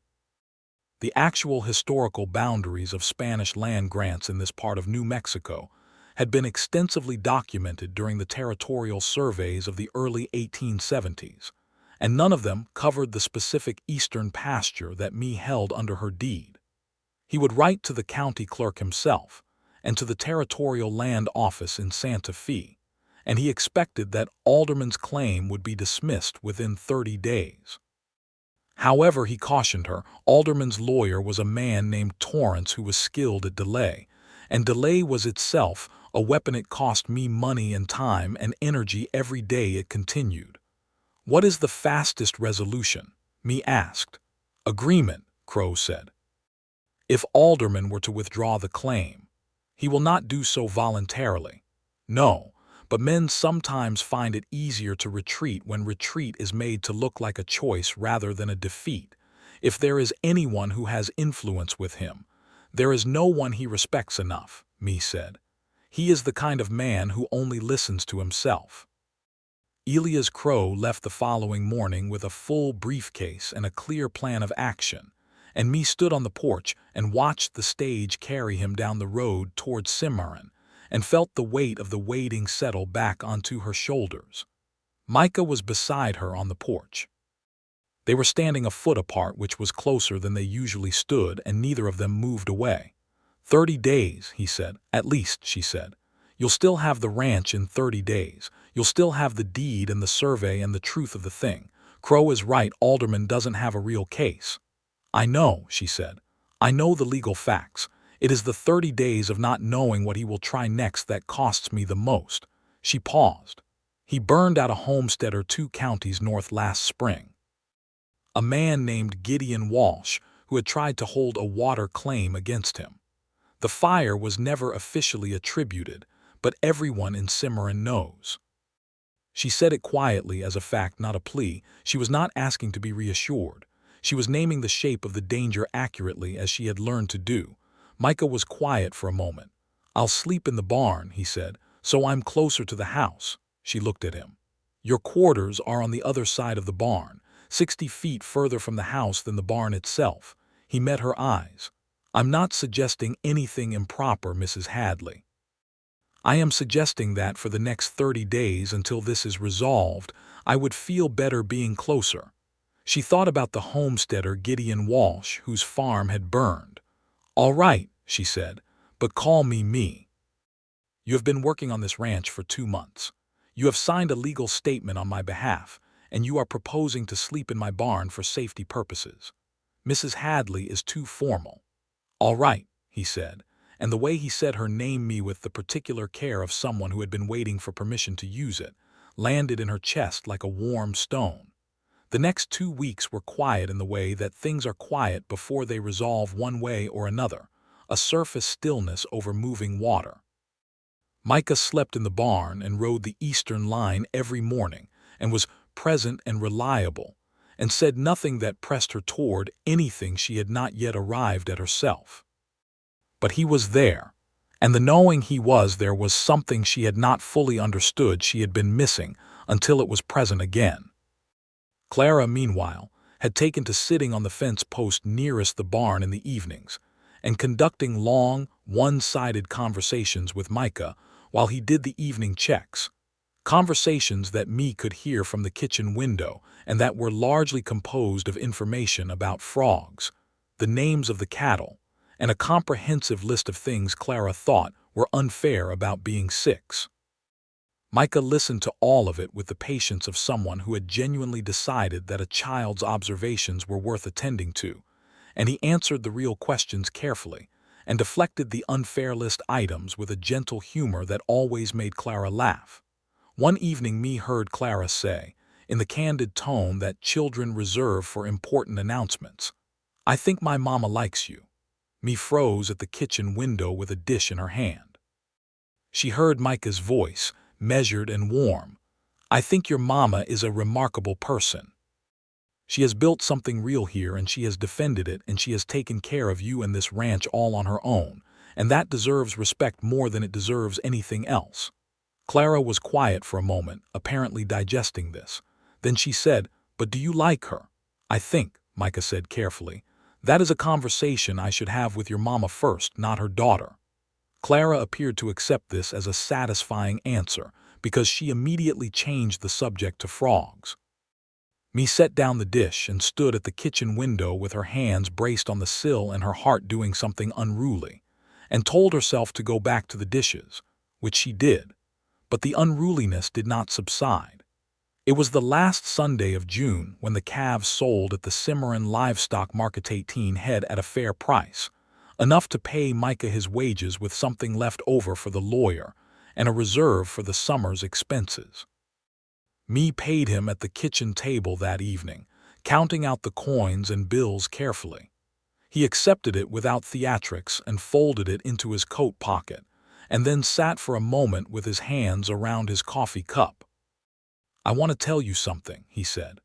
Speaker 1: The actual historical boundaries of Spanish land grants in this part of New Mexico had been extensively documented during the territorial surveys of the early 1870s, and none of them covered the specific eastern pasture that Mae held under her deed. He would write to the county clerk himself and to the territorial land office in Santa Fe, and he expected that Alderman's claim would be dismissed within 30 days. However, he cautioned her, Alderman's lawyer was a man named Torrance who was skilled at delay, and delay was itself a weapon. It cost me money and time and energy every day it continued. What is the fastest resolution? Mae asked. Agreement, Crow said. If Alderman were to withdraw the claim, he will not do so voluntarily. No, but men sometimes find it easier to retreat when retreat is made to look like a choice rather than a defeat. If there is anyone who has influence with him, there is no one he respects enough, Mae said. He is the kind of man who only listens to himself. Elias Crow left the following morning with a full briefcase and a clear plan of action, and Mae stood on the porch and watched the stage carry him down the road towards Cimarron, and felt the weight of the waiting settle back onto her shoulders. Micah was beside her on the porch. They were standing a foot apart, which was closer than they usually stood, and neither of them moved away. 30 days, he said. At least, she said. You'll still have the ranch in 30 days. You'll still have the deed and the survey and the truth of the thing. Crow is right, Alderman doesn't have a real case. I know, she said. I know the legal facts. It is the 30 days of not knowing what he will try next that costs me the most. She paused. He burned out a homesteader 2 counties north last spring. A man named Gideon Walsh, who had tried to hold a water claim against him. The fire was never officially attributed, but everyone in Cimarron knows. She said it quietly as a fact, not a plea. She was not asking to be reassured. She was naming the shape of the danger accurately as she had learned to do. Micah was quiet for a moment. I'll sleep in the barn, he said, so I'm closer to the house. She looked at him. Your quarters are on the other side of the barn, 60 feet further from the house than the barn itself. He met her eyes. I'm not suggesting anything improper, Mrs. Hadley. I am suggesting that for the next 30 days until this is resolved, I would feel better being closer. She thought about the homesteader Gideon Walsh, whose farm had burned. All right, she said, but call me Mae. You have been working on this ranch for 2 months. You have signed a legal statement on my behalf, and you are proposing to sleep in my barn for safety purposes. Mrs. Hadley is too formal. All right, he said, and the way he said her name, Mae, with the particular care of someone who had been waiting for permission to use it, landed in her chest like a warm stone. The next 2 weeks were quiet in the way that things are quiet before they resolve one way or another, a surface stillness over moving water. Micah slept in the barn and rode the eastern line every morning and was present and reliable, and said nothing that pressed her toward anything she had not yet arrived at herself. But he was there, and the knowing he was there was something she had not fully understood she had been missing until it was present again. Clara, meanwhile, had taken to sitting on the fence post nearest the barn in the evenings, and conducting long, one-sided conversations with Micah while he did the evening checks. Conversations that Mae could hear from the kitchen window and that were largely composed of information about frogs, the names of the cattle, and a comprehensive list of things Clara thought were unfair about being six. Micah listened to all of it with the patience of someone who had genuinely decided that a child's observations were worth attending to, and he answered the real questions carefully and deflected the unfair list items with a gentle humor that always made Clara laugh. One evening Mae heard Clara say, in the candid tone that children reserve for important announcements, "I think my mama likes you." Mae froze at the kitchen window with a dish in her hand. She heard Micah's voice, measured and warm. "I think your mama is a remarkable person. She has built something real here, and she has defended it, and she has taken care of you and this ranch all on her own, and that deserves respect more than it deserves anything else." Clara was quiet for a moment, apparently digesting this. Then she said, But do you like her? I think, Micah said carefully, that is a conversation I should have with your mama first, not her daughter. Clara appeared to accept this as a satisfying answer because she immediately changed the subject to frogs. Me set down the dish and stood at the kitchen window with her hands braced on the sill and her heart doing something unruly, and told herself to go back to the dishes, which she did, but the unruliness did not subside. It was the last Sunday of June when the calves sold at the Cimarron Livestock Market 18 head at a fair price, enough to pay Micah his wages with something left over for the lawyer and a reserve for the summer's expenses. Me paid him at the kitchen table that evening, counting out the coins and bills carefully. He accepted it without theatrics and folded it into his coat pocket, and then sat for a moment with his hands around his coffee cup. I want to tell you something, he said.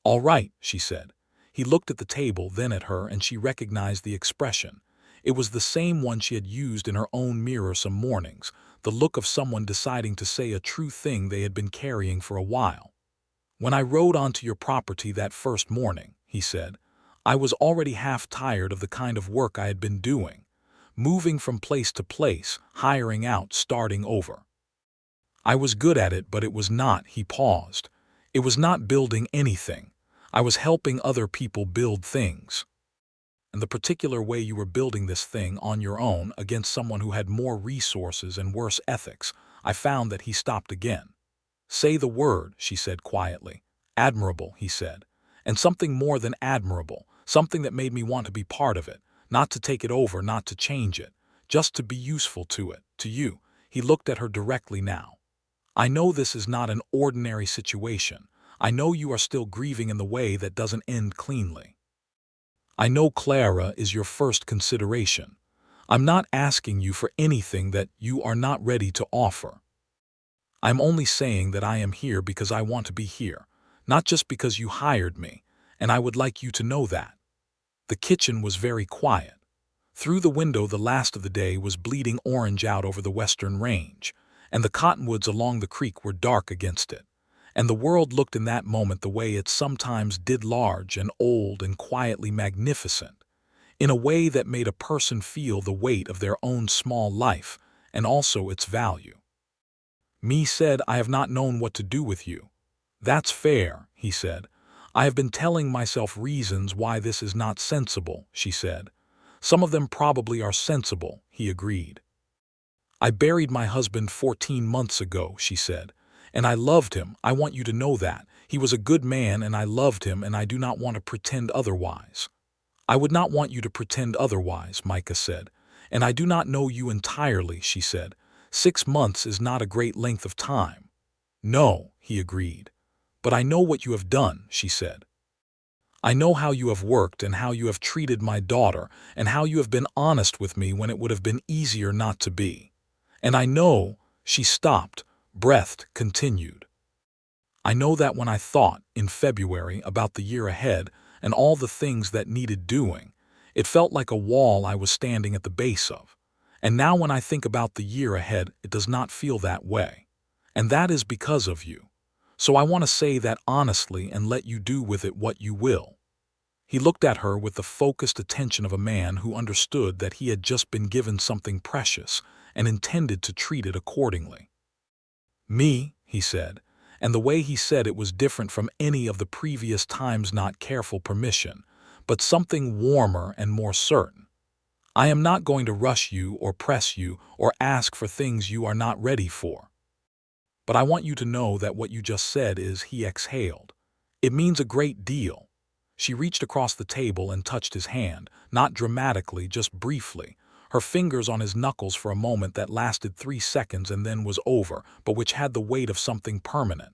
Speaker 1: All right, she said. He looked at the table, then at her, and she recognized the expression. It was the same one she had used in her own mirror some mornings, the look of someone deciding to say a true thing they had been carrying for a while. When I rode onto your property that first morning, he said, I was already half tired of the kind of work I had been doing, moving from place to place, hiring out, starting over. I was good at it, but it was not, he paused. It was not building anything. I was helping other people build things. And the particular way you were building this thing on your own against someone who had more resources and worse ethics, I found that he stopped again. Say the word, she said quietly. Admirable, he said. And something more than admirable, something that made me want to be part of it, not to take it over, not to change it, just to be useful to it, to you. He looked at her directly now. I know this is not an ordinary situation. I know you are still grieving in the way that doesn't end cleanly. I know Clara is your first consideration. I'm not asking you for anything that you are not ready to offer. I'm only saying that I am here because I want to be here, not just because you hired me, and I would like you to know that. The kitchen was very quiet. Through the window the last of the day was bleeding orange out over the western range, and the cottonwoods along the creek were dark against it. And the world looked in that moment the way it sometimes did, large and old and quietly magnificent, in a way that made a person feel the weight of their own small life and also its value. Me said, I have not known what to do with you. That's fair, he said. I have been telling myself reasons why this is not sensible, she said. Some of them probably are sensible, he agreed. I buried my husband 14 months ago, she said. And I loved him. I want you to know that. He was a good man and I loved him, and I do not want to pretend otherwise. I would not want you to pretend otherwise, Micah said. And I do not know you entirely, she said. 6 months is not a great length of time. No, he agreed. But I know what you have done, she said. I know how you have worked and how you have treated my daughter and how you have been honest with me when it would have been easier not to be. And I know, she stopped, breathed, continued. I know that when I thought, in February, about the year ahead and all the things that needed doing, it felt like a wall I was standing at the base of. And now when I think about the year ahead, it does not feel that way. And that is because of you. So I want to say that honestly and let you do with it what you will. He looked at her with the focused attention of a man who understood that he had just been given something precious and intended to treat it accordingly. Me, he said, and the way he said it was different from any of the previous times, not careful permission, but something warmer and more certain. I am not going to rush you or press you or ask for things you are not ready for. But I want you to know that what you just said is, he exhaled. It means a great deal. She reached across the table and touched his hand, not dramatically, just briefly, her fingers on his knuckles for a moment that lasted 3 seconds and then was over, but which had the weight of something permanent.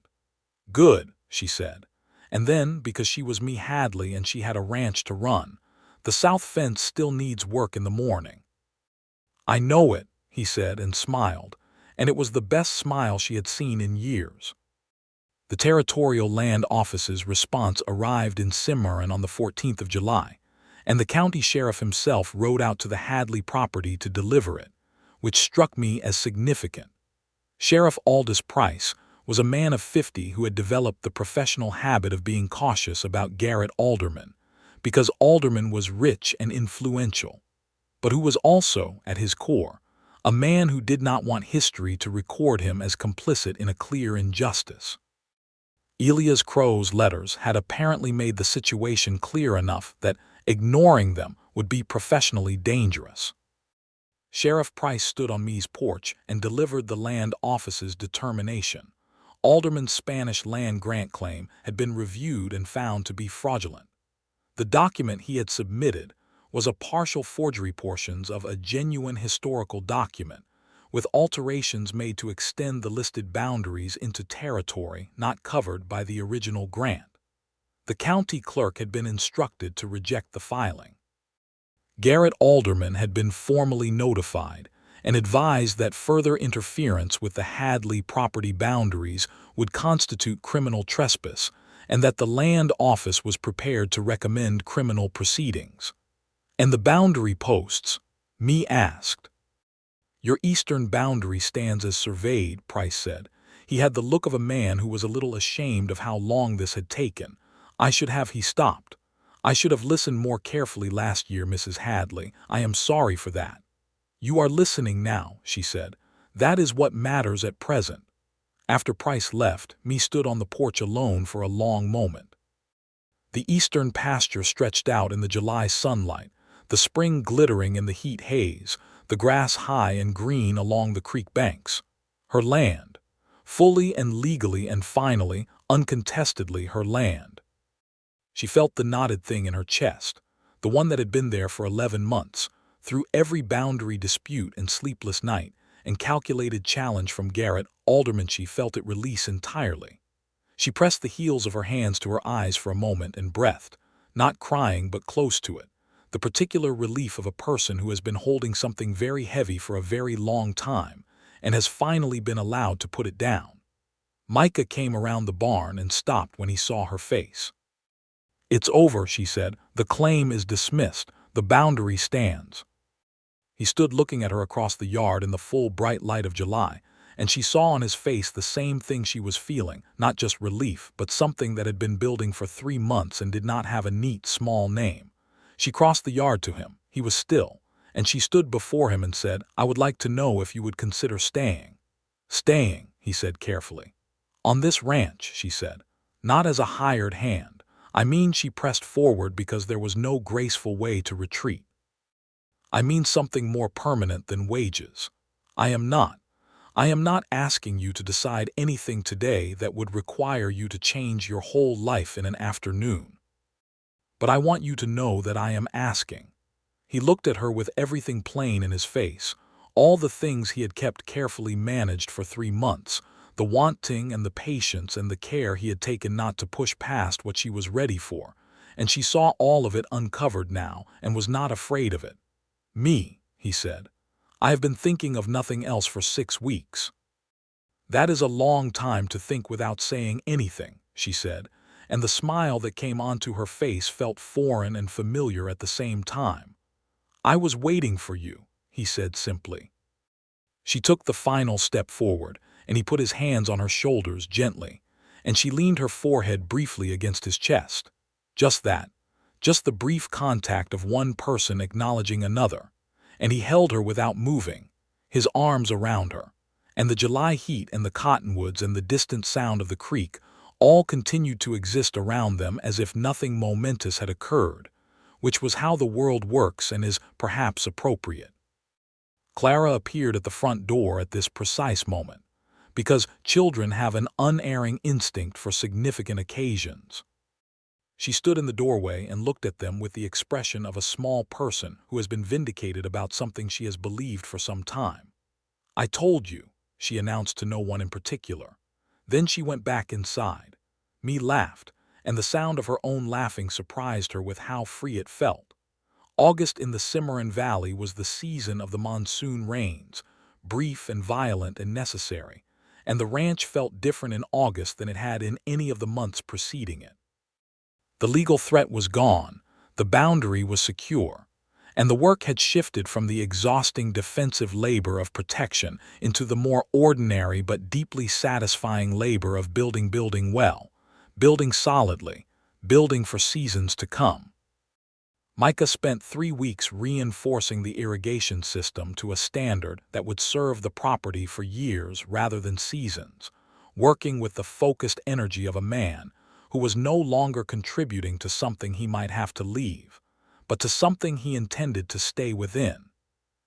Speaker 1: Good, she said. And then, because she was Mae Hadley and she had a ranch to run, the south fence still needs work in the morning. I know it, he said and smiled, and it was the best smile she had seen in years. The Territorial Land Office's response arrived in Cimarron on the 14th of July, and the county sheriff himself rode out to the Hadley property to deliver it, which struck me as significant. Sheriff Aldous Price, was a man of 50 who had developed the professional habit of being cautious about Garrett Alderman, because Alderman was rich and influential, but who was also, at his core, a man who did not want history to record him as complicit in a clear injustice. Elias Crow's letters had apparently made the situation clear enough that ignoring them would be professionally dangerous. Sheriff Price stood on Mee's porch and delivered the land office's determination. Alderman's Spanish land grant claim had been reviewed and found to be fraudulent. The document he had submitted was a partial forgery portions of a genuine historical document, with alterations made to extend the listed boundaries into territory not covered by the original grant. The county clerk had been instructed to reject the filing. Garrett Alderman had been formally notified and advised that further interference with the Hadley property boundaries would constitute criminal trespass, and that the land office was prepared to recommend criminal proceedings. "And the boundary posts?" Mee asked. "Your eastern boundary stands as surveyed," Price said. He had the look of a man who was a little ashamed of how long this had taken. He stopped. "I should have listened more carefully last year, Mrs. Hadley. I am sorry for that." "You are listening now," she said. "That is what matters at present." After Price left, Mee stood on the porch alone for a long moment. The eastern pasture stretched out in the July sunlight, the spring glittering in the heat haze, the grass high and green along the creek banks. Her land. Fully and legally and finally, uncontestedly her land. She felt the knotted thing in her chest, the one that had been there for 11 months, through every boundary dispute and sleepless night, and calculated challenge from Garrett Alderman. She felt it release entirely. She pressed the heels of her hands to her eyes for a moment and breathed, not crying but close to it, the particular relief of a person who has been holding something very heavy for a very long time and has finally been allowed to put it down. Micah came around the barn and stopped when he saw her face. "It's over," she said. "The claim is dismissed. The boundary stands." He stood looking at her across the yard in the full bright light of July, and she saw on his face the same thing she was feeling, not just relief, but something that had been building for 3 months and did not have a neat, small name. She crossed the yard to him. He was still, and she stood before him and said, "I would like to know if you would consider staying." "Staying," he said carefully. "On this ranch," she said. "Not as a hired hand. I mean," she pressed forward because there was no graceful way to retreat. "I mean something more permanent than wages. I am not asking you to decide anything today that would require you to change your whole life in an afternoon. But I want you to know that I am asking." He looked at her with everything plain in his face, all the things he had kept carefully managed for 3 months, the wanting and the patience and the care he had taken not to push past what she was ready for, and she saw all of it uncovered now and was not afraid of it. "Me," he said. "I have been thinking of nothing else for 6 weeks." "That is a long time to think without saying anything," she said, and the smile that came onto her face felt foreign and familiar at the same time. "I was waiting for you," he said simply. She took the final step forward, and he put his hands on her shoulders gently, and she leaned her forehead briefly against his chest. Just that, just the brief contact of one person acknowledging another, and he held her without moving, his arms around her, and the July heat and the cottonwoods and the distant sound of the creek all continued to exist around them as if nothing momentous had occurred, which was how the world works and is perhaps appropriate. Clara appeared at the front door at this precise moment, because children have an unerring instinct for significant occasions. She stood in the doorway and looked at them with the expression of a small person who has been vindicated about something she has believed for some time. "I told you," she announced to no one in particular. Then she went back inside. Mee laughed, and the sound of her own laughing surprised her with how free it felt. August in the Cimarron Valley was the season of the monsoon rains, brief and violent and necessary, and the ranch felt different in August than it had in any of the months preceding it. The legal threat was gone, the boundary was secure, and the work had shifted from the exhausting defensive labor of protection into the more ordinary but deeply satisfying labor of building well, building solidly, building for seasons to come. Micah spent 3 weeks reinforcing the irrigation system to a standard that would serve the property for years rather than seasons, working with the focused energy of a man who was no longer contributing to something he might have to leave, but to something he intended to stay within.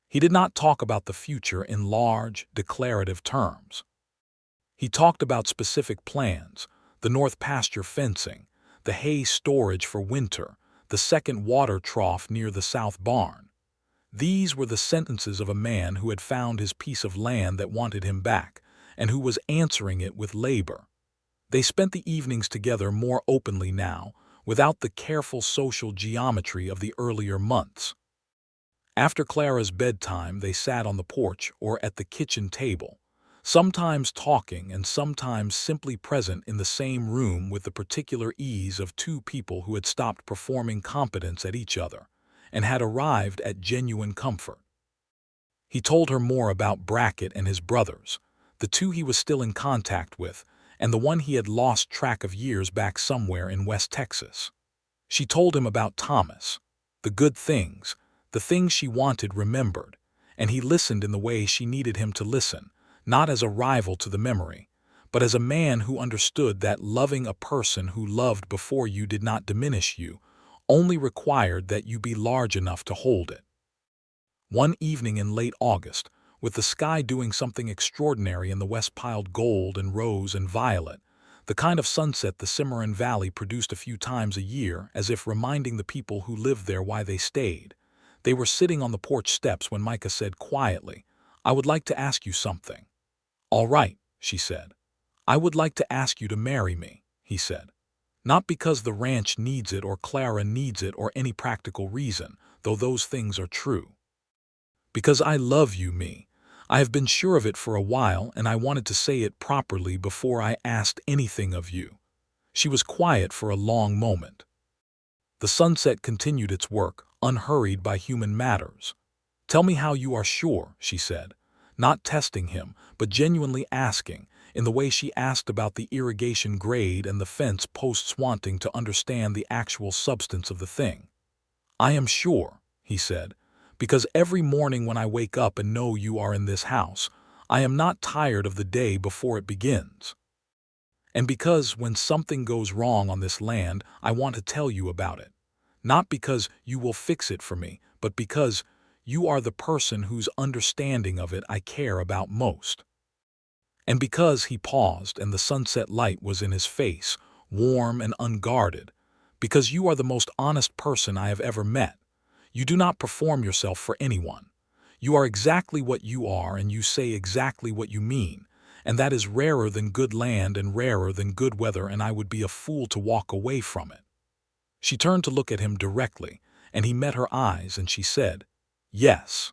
Speaker 1: He did not talk about the future in large, declarative terms. He talked about specific plans, the north pasture fencing, the hay storage for winter, the second water trough near the south barn. These were the sentences of a man who had found his piece of land that wanted him back, and who was answering it with labor. They spent the evenings together more openly now, without the careful social geometry of the earlier months. After Clara's bedtime, they sat on the porch or at the kitchen table, sometimes talking and sometimes simply present in the same room with the particular ease of two people who had stopped performing competence at each other and had arrived at genuine comfort. He told her more about Brackett and his brothers, the two he was still in contact with, and the one he had lost track of years back somewhere in West Texas. She told him about Thomas, the good things, the things she wanted remembered, and he listened in the way she needed him to listen, not as a rival to the memory, but as a man who understood that loving a person who loved before you did not diminish you, only required that you be large enough to hold it. One evening in late August, with the sky doing something extraordinary in the west piled gold and rose and violet, the kind of sunset the Cimarron Valley produced a few times a year, as if reminding the people who lived there why they stayed. They were sitting on the porch steps when Micah said quietly, "I would like to ask you something." "All right," she said. "I would like to ask you to marry me," he said. "Not because the ranch needs it or Clara needs it or any practical reason, though those things are true. Because I love you, Mae. I have been sure of it for a while, and I wanted to say it properly before I asked anything of you." She was quiet for a long moment. The sunset continued its work, unhurried by human matters. "Tell me how you are sure," she said, not testing him, but genuinely asking, in the way she asked about the irrigation grade and the fence posts, wanting to understand the actual substance of the thing. "I am sure," he said, "because every morning when I wake up and know you are in this house, I am not tired of the day before it begins. And because when something goes wrong on this land, I want to tell you about it. Not because you will fix it for me, but because you are the person whose understanding of it I care about most. And because," he paused and the sunset light was in his face, warm and unguarded, "because you are the most honest person I have ever met. You do not perform yourself for anyone. You are exactly what you are, and you say exactly what you mean, and that is rarer than good land and rarer than good weather, and I would be a fool to walk away from it." She turned to look at him directly, and he met her eyes, and she said, "Yes."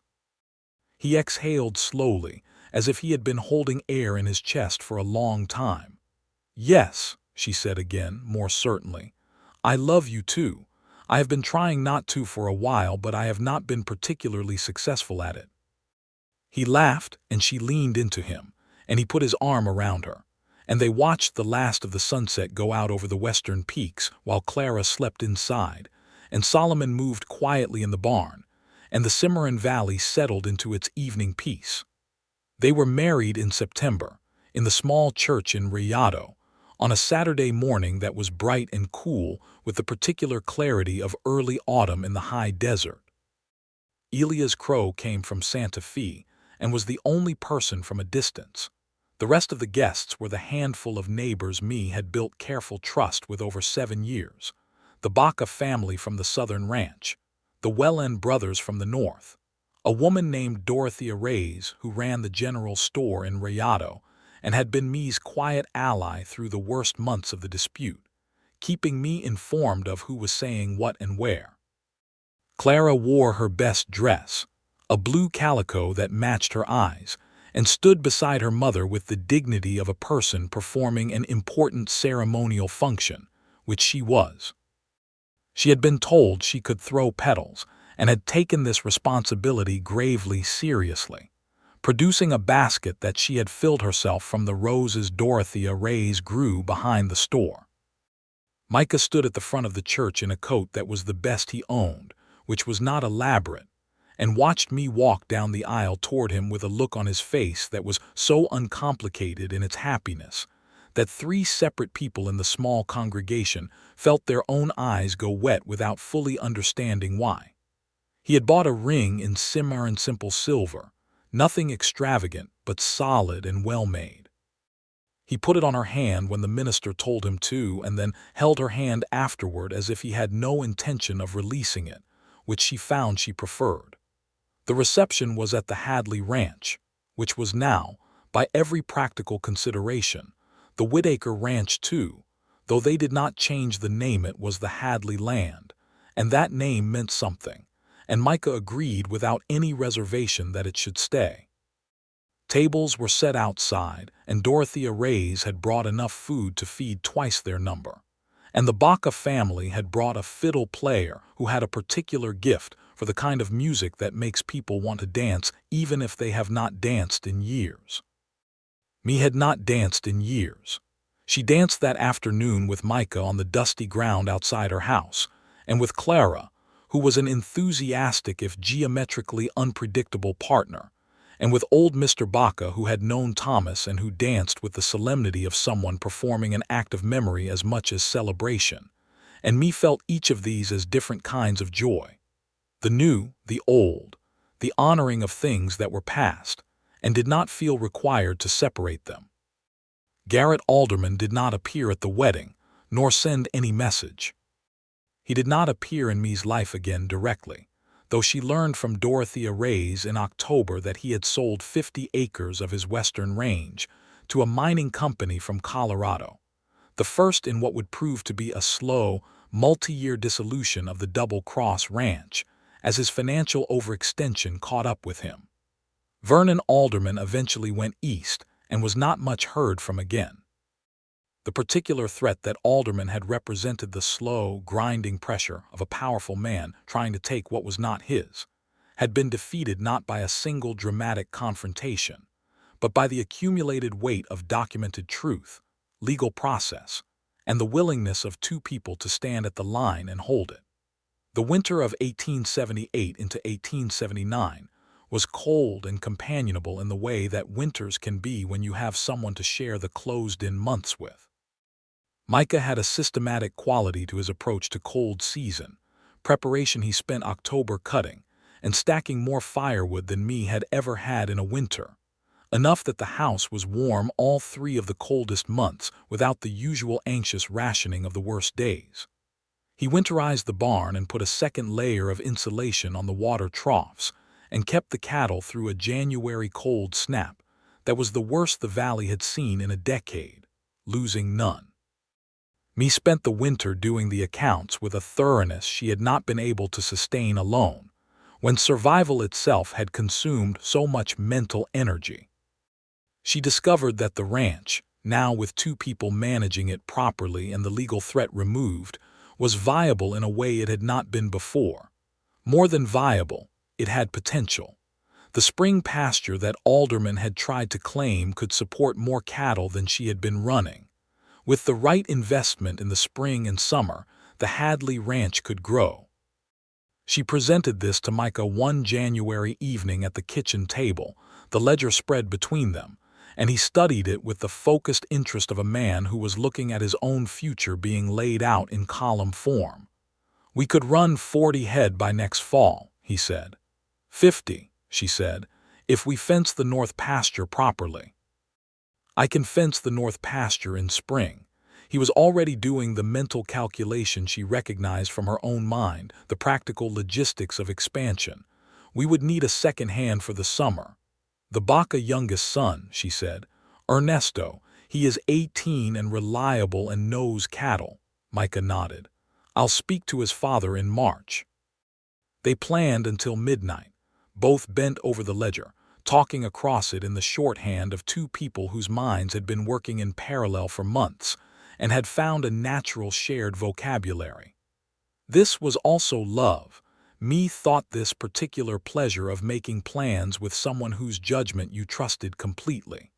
Speaker 1: He exhaled slowly, as if he had been holding air in his chest for a long time. "Yes," she said again, more certainly. "I love you too. I have been trying not to for a while, but I have not been particularly successful at it." He laughed, and she leaned into him, and he put his arm around her, and they watched the last of the sunset go out over the western peaks while Clara slept inside, and Solomon moved quietly in the barn, and the Cimarron Valley settled into its evening peace. They were married in September, in the small church in Rayado, on a Saturday morning that was bright and cool with the particular clarity of early autumn in the high desert. Elia's crow came from Santa Fe and was the only person from a distance. The rest of the guests were the handful of neighbors Mae had built careful trust with over 7 years, the Baca family from the southern ranch, the Wellen brothers from the north, a woman named Dorothea Reyes who ran the general store in Rayado and had been Mae's quiet ally through the worst months of the dispute, keeping Mae informed of who was saying what and where. Clara wore her best dress, a blue calico that matched her eyes, and stood beside her mother with the dignity of a person performing an important ceremonial function, which she was. She had been told she could throw petals, and had taken this responsibility gravely seriously, producing a basket that she had filled herself from the roses Dorothea Ray's grew behind the store. Micah stood at the front of the church in a coat that was the best he owned, which was not elaborate, and watched me walk down the aisle toward him with a look on his face that was so uncomplicated in its happiness that 3 separate people in the small congregation felt their own eyes go wet without fully understanding why. He had bought a ring in Cimarron simple silver, nothing extravagant but solid and well-made. He put it on her hand when the minister told him to, and then held her hand afterward as if he had no intention of releasing it, which she found she preferred. The reception was at the Hadley Ranch, which was now, by every practical consideration, the Whitaker Ranch too, though they did not change the name. It was the Hadley land, and that name meant something, and Micah agreed without any reservation that it should stay. Tables were set outside, and Dorothea Ray's had brought enough food to feed twice their number, and the Baca family had brought a fiddle player who had a particular gift for the kind of music that makes people want to dance even if they have not danced in years. Mae had not danced in years. She danced that afternoon with Micah on the dusty ground outside her house, and with Clara, who was an enthusiastic if geometrically unpredictable partner, and with old Mr. Baca, who had known Thomas and who danced with the solemnity of someone performing an act of memory as much as celebration, and Mae felt each of these as different kinds of joy. The new, the old, the honoring of things that were past, and did not feel required to separate them. Garrett Alderman did not appear at the wedding, nor send any message. He did not appear in Mae's life again directly, though she learned from Dorothea Ray's in October that he had sold 50 acres of his western range to a mining company from Colorado, the first in what would prove to be a slow, multi-year dissolution of the Double Cross Ranch, as his financial overextension caught up with him. Vernon Alderman eventually went east and was not much heard from again. The particular threat that Alderman had represented the slow, grinding pressure of a powerful man trying to take what was not his, had been defeated not by a single dramatic confrontation, but by the accumulated weight of documented truth, legal process, and the willingness of 2 people to stand at the line and hold it. The winter of 1878 into 1879 was cold and companionable in the way that winters can be when you have someone to share the closed-in months with. Micah had a systematic quality to his approach to cold season, preparation. He spent October cutting and stacking more firewood than Mae had ever had in a winter, enough that the house was warm all 3 of the coldest months without the usual anxious rationing of the worst days. He winterized the barn and put a second layer of insulation on the water troughs and kept the cattle through a January cold snap that was the worst the valley had seen in a decade, losing none. Mae spent the winter doing the accounts with a thoroughness she had not been able to sustain alone, when survival itself had consumed so much mental energy. She discovered that the ranch, now with 2 people managing it properly and the legal threat removed, was viable in a way it had not been before. More than viable, it had potential. The spring pasture that Alderman had tried to claim could support more cattle than she had been running. With the right investment in the spring and summer, the Hadley Ranch could grow. She presented this to Micah one January evening at the kitchen table, the ledger spread between them, and he studied it with the focused interest of a man who was looking at his own future being laid out in column form. "We could run 40 head by next fall," he said. 50, she said, "if we fence the north pasture properly." "I can fence the north pasture in spring." He was already doing the mental calculation she recognized from her own mind, the practical logistics of expansion. "We would need a second hand for the summer." "The Baca youngest son," she said. "Ernesto, he is 18 and reliable and knows cattle." Micah nodded. "I'll speak to his father in March." They planned until midnight, both bent over the ledger, talking across it in the shorthand of 2 people whose minds had been working in parallel for months and had found a natural shared vocabulary. This was also love, Mae thought this particular pleasure of making plans with someone whose judgment you trusted completely.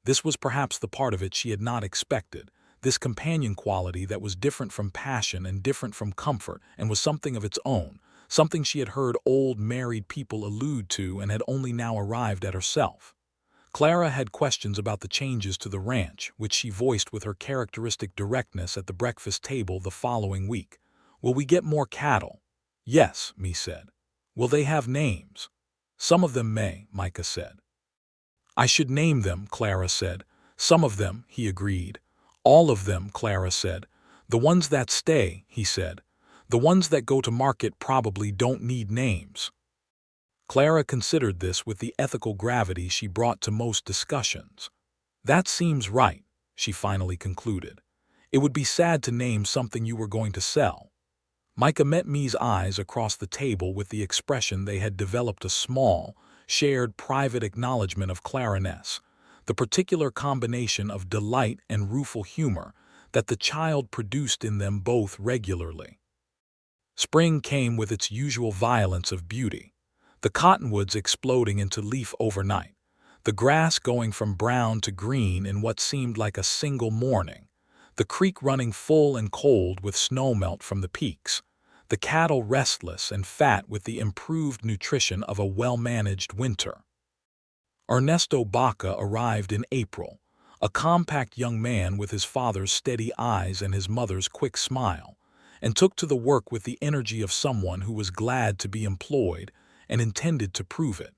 Speaker 1: This was perhaps the part of it she had not expected, this companion quality that was different from passion and different from comfort and was something of its own, something she had heard old married people allude to and had only now arrived at herself. Clara had questions about the changes to the ranch, which she voiced with her characteristic directness at the breakfast table the following week. "Will we get more cattle?" "Yes," Mae said. "Will they have names?" "Some of them may," Micah said. "I should name them," Clara said. "Some of them," he agreed. "All of them," Clara said. "The ones that stay," he said. "The ones that go to market probably don't need names." Clara considered this with the ethical gravity she brought to most discussions. "That seems right," she finally concluded. "It would be sad to name something you were going to sell." Micah met Mae's eyes across the table with the expression they had developed a small, shared private acknowledgement of Clariness, the particular combination of delight and rueful humor that the child produced in them both regularly. Spring came with its usual violence of beauty, the cottonwoods exploding into leaf overnight, the grass going from brown to green in what seemed like a single morning, the creek running full and cold with snowmelt from the peaks, the cattle restless and fat with the improved nutrition of a well-managed winter. Ernesto Baca arrived in April, a compact young man with his father's steady eyes and his mother's quick smile, and took to the work with the energy of someone who was glad to be employed and intended to prove it.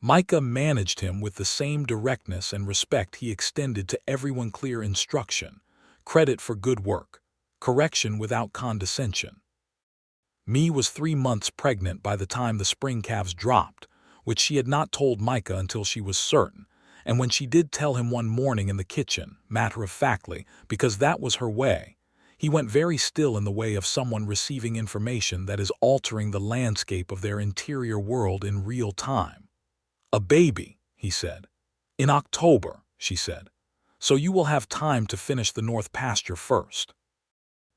Speaker 1: Micah managed him with the same directness and respect he extended to everyone: clear instruction, credit for good work, correction without condescension. Mae was 3 months pregnant by the time the spring calves dropped, which she had not told Micah until she was certain, and when she did tell him one morning in the kitchen, matter-of-factly, because that was her way, he went very still in the way of someone receiving information that is altering the landscape of their interior world in real time. "A baby," he said. "In October," she said. "So you will have time to finish the north pasture first."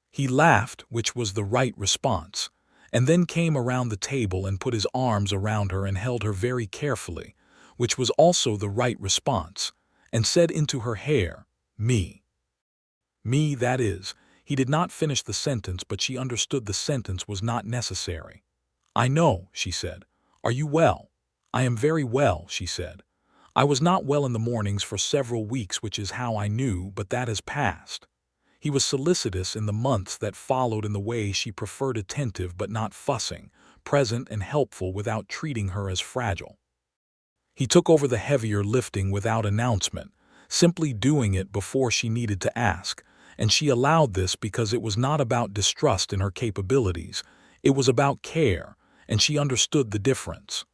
Speaker 1: He laughed, which was the right response, and then came around the table and put his arms around her and held her very carefully, which was also the right response, and said into her hair, "Me." "Me, that is." He did not finish the sentence, but she understood the sentence was not necessary. "I know," she said. "Are you well?" "I am very well," she said. "I was not well in the mornings for several weeks, which is how I knew, but that has passed." He was solicitous in the months that followed in the way she preferred, attentive but not fussing, present and helpful without treating her as fragile. He took over the heavier lifting without announcement, simply doing it before she needed to ask, and she allowed this because it was not about distrust in her capabilities, it was about care, and she understood the difference.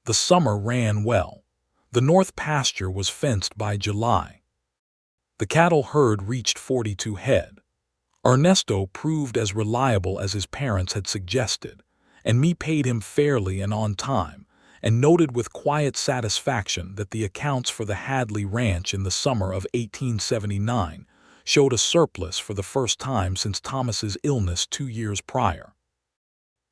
Speaker 1: The summer ran well. The north pasture was fenced by July. The cattle herd reached 42 head. Ernesto proved as reliable as his parents had suggested, and Mae paid him fairly and on time, and noted with quiet satisfaction that the accounts for the Hadley ranch in the summer of 1879 showed a surplus for the first time since Thomas's illness 2 years prior.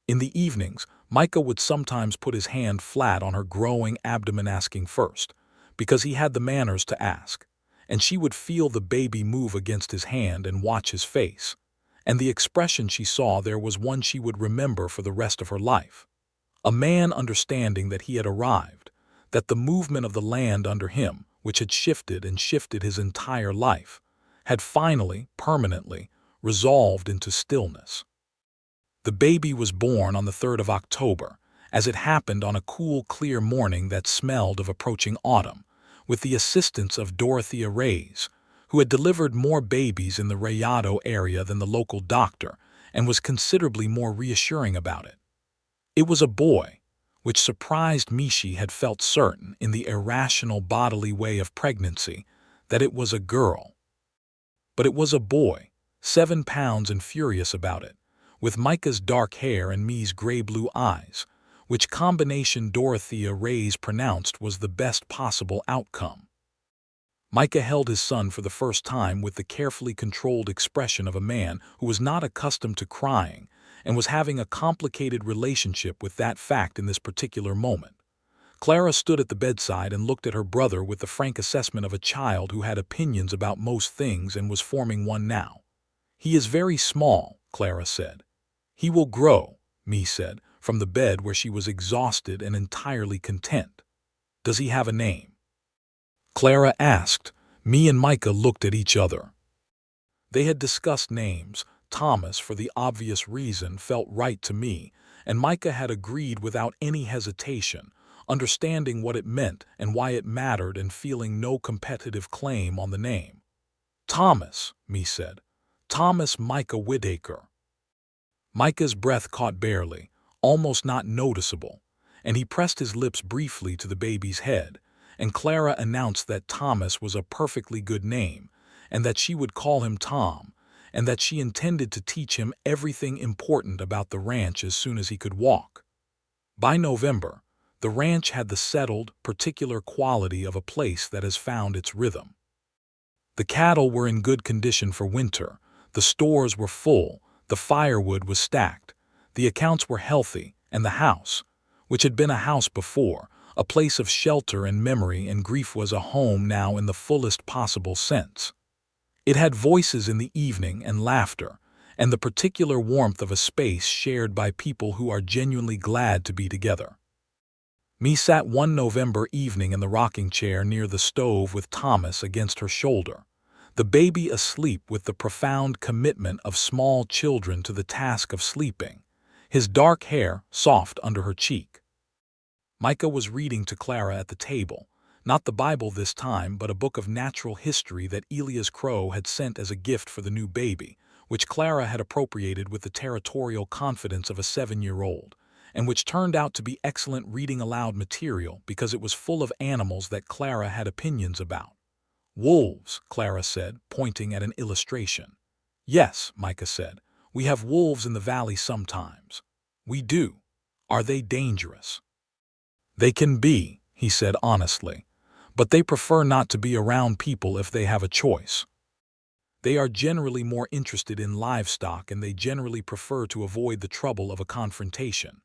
Speaker 1: In the evenings, Micah would sometimes put his hand flat on her growing abdomen, asking first, because he had the manners to ask, and she would feel the baby move against his hand and watch his face, and the expression she saw there was one she would remember for the rest of her life. A man understanding that he had arrived, that the movement of the land under him, which had shifted and shifted his entire life, had finally, permanently, resolved into stillness. The baby was born on the 3rd of October, as it happened on a cool, clear morning that smelled of approaching autumn, with the assistance of Dorothea Reyes, who had delivered more babies in the Rayado area than the local doctor and was considerably more reassuring about it. It was a boy, which surprised me. She had felt certain, in the irrational bodily way of pregnancy, that it was a girl. But it was a boy, 7 pounds and furious about it, with Micah's dark hair and Mae's gray-blue eyes, which combination Dorothea Reyes pronounced was the best possible outcome. Micah held his son for the first time with the carefully controlled expression of a man who was not accustomed to crying and was having a complicated relationship with that fact in this particular moment. Clara stood at the bedside and looked at her brother with the frank assessment of a child who had opinions about most things and was forming one now. "He is very small," Clara said. "He will grow," Mae said, from the bed where she was exhausted and entirely content. "Does he have a name?" Clara asked. Mae and Micah looked at each other. They had discussed names. Thomas, for the obvious reason, felt right to me, and Micah had agreed without any hesitation, understanding what it meant and why it mattered and feeling no competitive claim on the name. "Thomas," Mae said. "Thomas Micah Whittaker." Micah's breath caught barely, almost not noticeable, and he pressed his lips briefly to the baby's head, and Clara announced that Thomas was a perfectly good name, and that she would call him Tom, and that she intended to teach him everything important about the ranch as soon as he could walk. By November, the ranch had the settled, particular quality of a place that has found its rhythm. The cattle were in good condition for winter, the stores were full, the firewood was stacked, the accounts were healthy, and the house, which had been a house before, a place of shelter and memory and grief, was a home now in the fullest possible sense. It had voices in the evening and laughter, and the particular warmth of a space shared by people who are genuinely glad to be together. Mae sat one November evening in the rocking chair near the stove with Thomas against her shoulder, the baby asleep with the profound commitment of small children to the task of sleeping, his dark hair soft under her cheek. Micah was reading to Clara at the table, not the Bible this time, but a book of natural history that Elias Crow had sent as a gift for the new baby, which Clara had appropriated with the territorial confidence of a 7-year-old, and which turned out to be excellent reading aloud material because it was full of animals that Clara had opinions about. "Wolves," Clara said, pointing at an illustration. "Yes," Micah said, "we have wolves in the valley sometimes." "We do. Are they dangerous?" "They can be," he said honestly, "but they prefer not to be around people if they have a choice. They are generally more interested in livestock, and they generally prefer to avoid the trouble of a confrontation."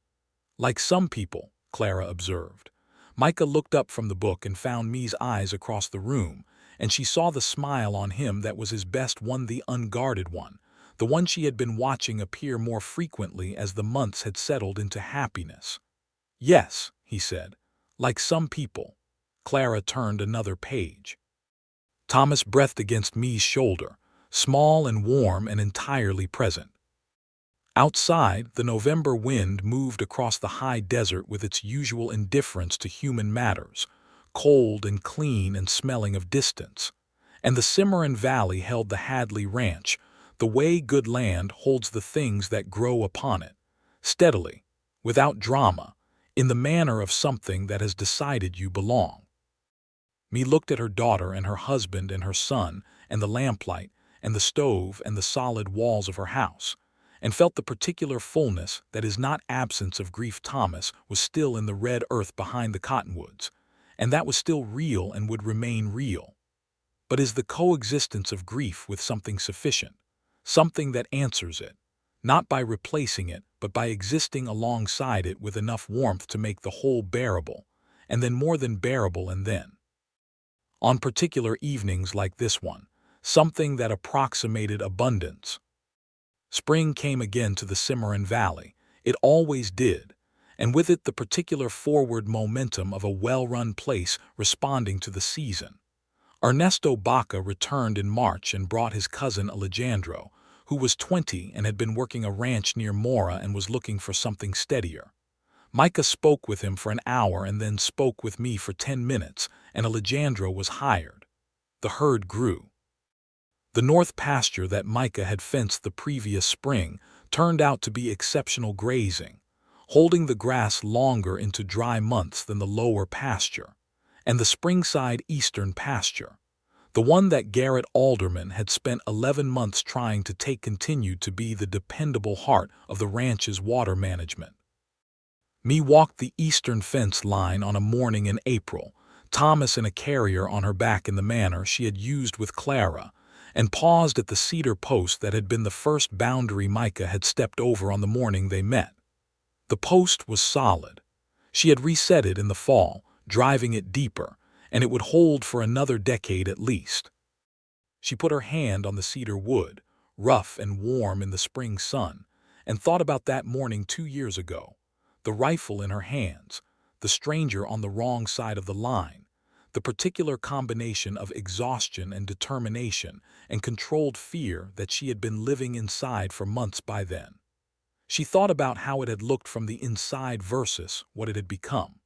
Speaker 1: "Like some people," Clara observed. Micah looked up from the book and found Mae's eyes across the room, and she saw the smile on him that was his best one, the unguarded one, the one she had been watching appear more frequently as the months had settled into happiness. "Yes," he said, "like some people." Clara turned another page. Thomas breathed against Mae's shoulder, small and warm and entirely present. Outside, the November wind moved across the high desert with its usual indifference to human matters, cold and clean and smelling of distance, and the Cimarron Valley held the Hadley ranch, the way good land holds the things that grow upon it, steadily, without drama, in the manner of something that has decided you belong. Mae looked at her daughter and her husband and her son and the lamplight and the stove and the solid walls of her house, and felt the particular fullness that is not absence of grief. Thomas was still in the red earth behind the cottonwoods, and that was still real and would remain real. But is the coexistence of grief with something sufficient, something that answers it, not by replacing it, but by existing alongside it with enough warmth to make the whole bearable, and then more than bearable, and then, on particular evenings like this one, something that approximated abundance? Spring came again to the Cimarron Valley. It always did, and with it the particular forward momentum of a well-run place responding to the season. Ernesto Baca returned in March and brought his cousin Alejandro, who was 20 and had been working a ranch near Mora and was looking for something steadier. Micah spoke with him for an hour and then spoke with me for 10 minutes, and Alejandro was hired. The herd grew. The north pasture that Micah had fenced the previous spring turned out to be exceptional grazing, holding the grass longer into dry months than the lower pasture, and the springside eastern pasture, the one that Garrett Alderman had spent 11 months trying to take, continued to be the dependable heart of the ranch's water management. Mae walked the eastern fence line on a morning in April, Thomas in a carrier on her back in the manner she had used with Clara, and paused at the cedar post that had been the first boundary Micah had stepped over on the morning they met. The post was solid. She had reset it in the fall, driving it deeper, and it would hold for another decade at least. She put her hand on the cedar wood, rough and warm in the spring sun, and thought about that morning 2 years ago, the rifle in her hands, the stranger on the wrong side of the line, the particular combination of exhaustion and determination and controlled fear that she had been living inside for months by then. She thought about how it had looked from the inside versus what it had become.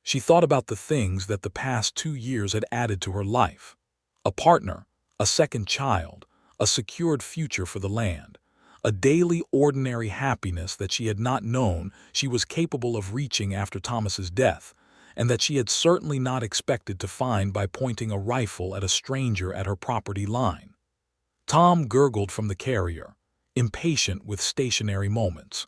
Speaker 1: She thought about the things that the past 2 years had added to her life: a partner, a second child, a secured future for the land, a daily ordinary happiness that she had not known she was capable of reaching after Thomas's death, and that she had certainly not expected to find by pointing a rifle at a stranger at her property line. Tom gurgled from the carrier, impatient with stationary moments.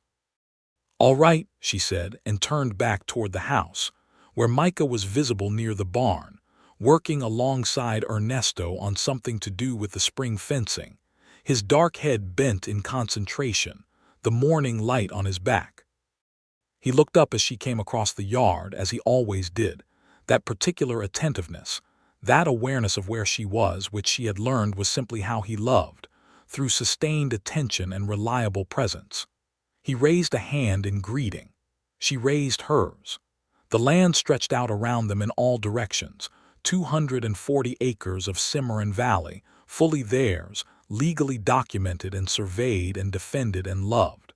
Speaker 1: "All right," she said, and turned back toward the house, where Micah was visible near the barn, working alongside Ernesto on something to do with the spring fencing, his dark head bent in concentration, the morning light on his back. He looked up as she came across the yard, as he always did, that particular attentiveness, that awareness of where she was, which she had learned was simply how he loved, through sustained attention and reliable presence. He raised a hand in greeting. She raised hers. The land stretched out around them in all directions, 240 acres of Cimarron Valley, fully theirs, legally documented and surveyed and defended and loved.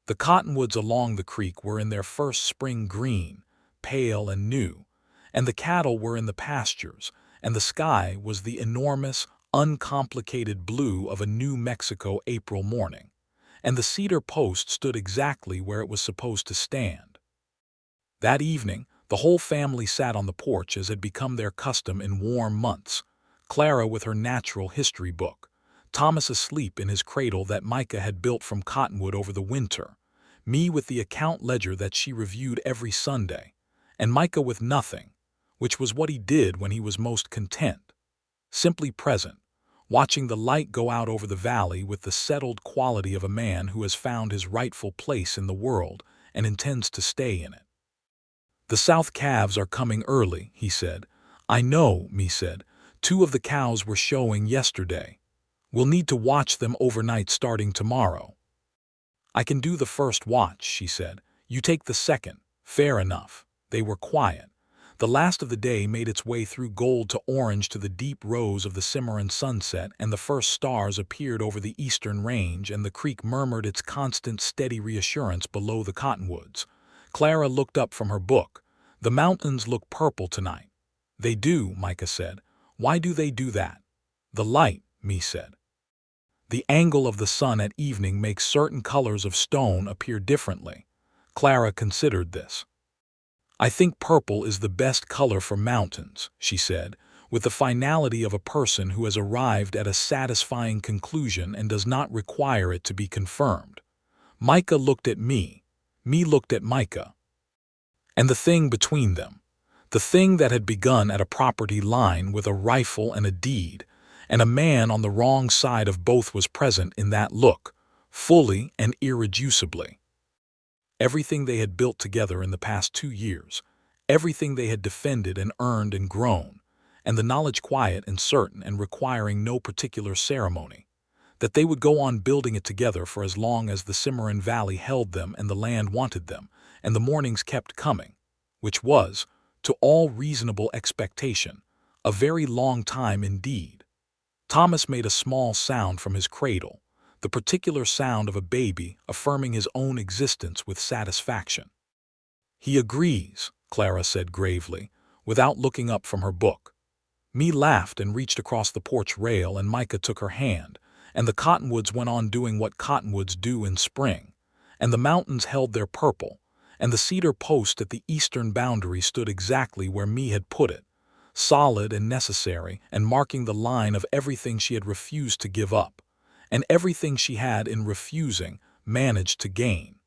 Speaker 1: The cottonwoods along the creek were in their first spring green, pale and new, and the cattle were in the pastures, and the sky was the enormous, uncomplicated blue of a New Mexico April morning, and the cedar post stood exactly where it was supposed to stand. That evening, the whole family sat on the porch as had become their custom in warm months, Clara with her natural history book, Thomas asleep in his cradle that Micah had built from cottonwood over the winter, me with the account ledger that she reviewed every Sunday, and Micah with nothing, which was what he did when he was most content, simply present, watching the light go out over the valley with the settled quality of a man who has found his rightful place in the world and intends to stay in it. "The South calves are coming early," he said. "I know," me said. "2 of the cows were showing yesterday. We'll need to watch them overnight starting tomorrow." "I can do the first watch," she said. "You take the second." Fair enough. They were quiet. The last of the day made its way through gold to orange to the deep rose of the Cimarron sunset, and the first stars appeared over the eastern range, and the creek murmured its constant steady reassurance below the cottonwoods. Clara looked up from her book. "The mountains look purple tonight." "They do," Micah said. "Why do they do that?" "The light," me said. "The angle of the sun at evening makes certain colors of stone appear differently." Clara considered this. "I think purple is the best color for mountains," she said, with the finality of a person who has arrived at a satisfying conclusion and does not require it to be confirmed. Micah looked at me looked at Micah. And the thing between them, the thing that had begun at a property line with a rifle and a deed, and a man on the wrong side of both was present in that look, fully and irreducibly. Everything they had built together in the past 2 years, everything they had defended and earned and grown, and the knowledge quiet and certain and requiring no particular ceremony, that they would go on building it together for as long as the Cimarron Valley held them and the land wanted them, and the mornings kept coming, which was, to all reasonable expectation, a very long time indeed. Thomas made a small sound from his cradle, the particular sound of a baby affirming his own existence with satisfaction. "He agrees," Clara said gravely, without looking up from her book. Me laughed and reached across the porch rail, and Micah took her hand, and the cottonwoods went on doing what cottonwoods do in spring, and the mountains held their purple, and the cedar post at the eastern boundary stood exactly where me had put it, solid and necessary, and marking the line of everything she had refused to give up, and everything she had in refusing managed to gain.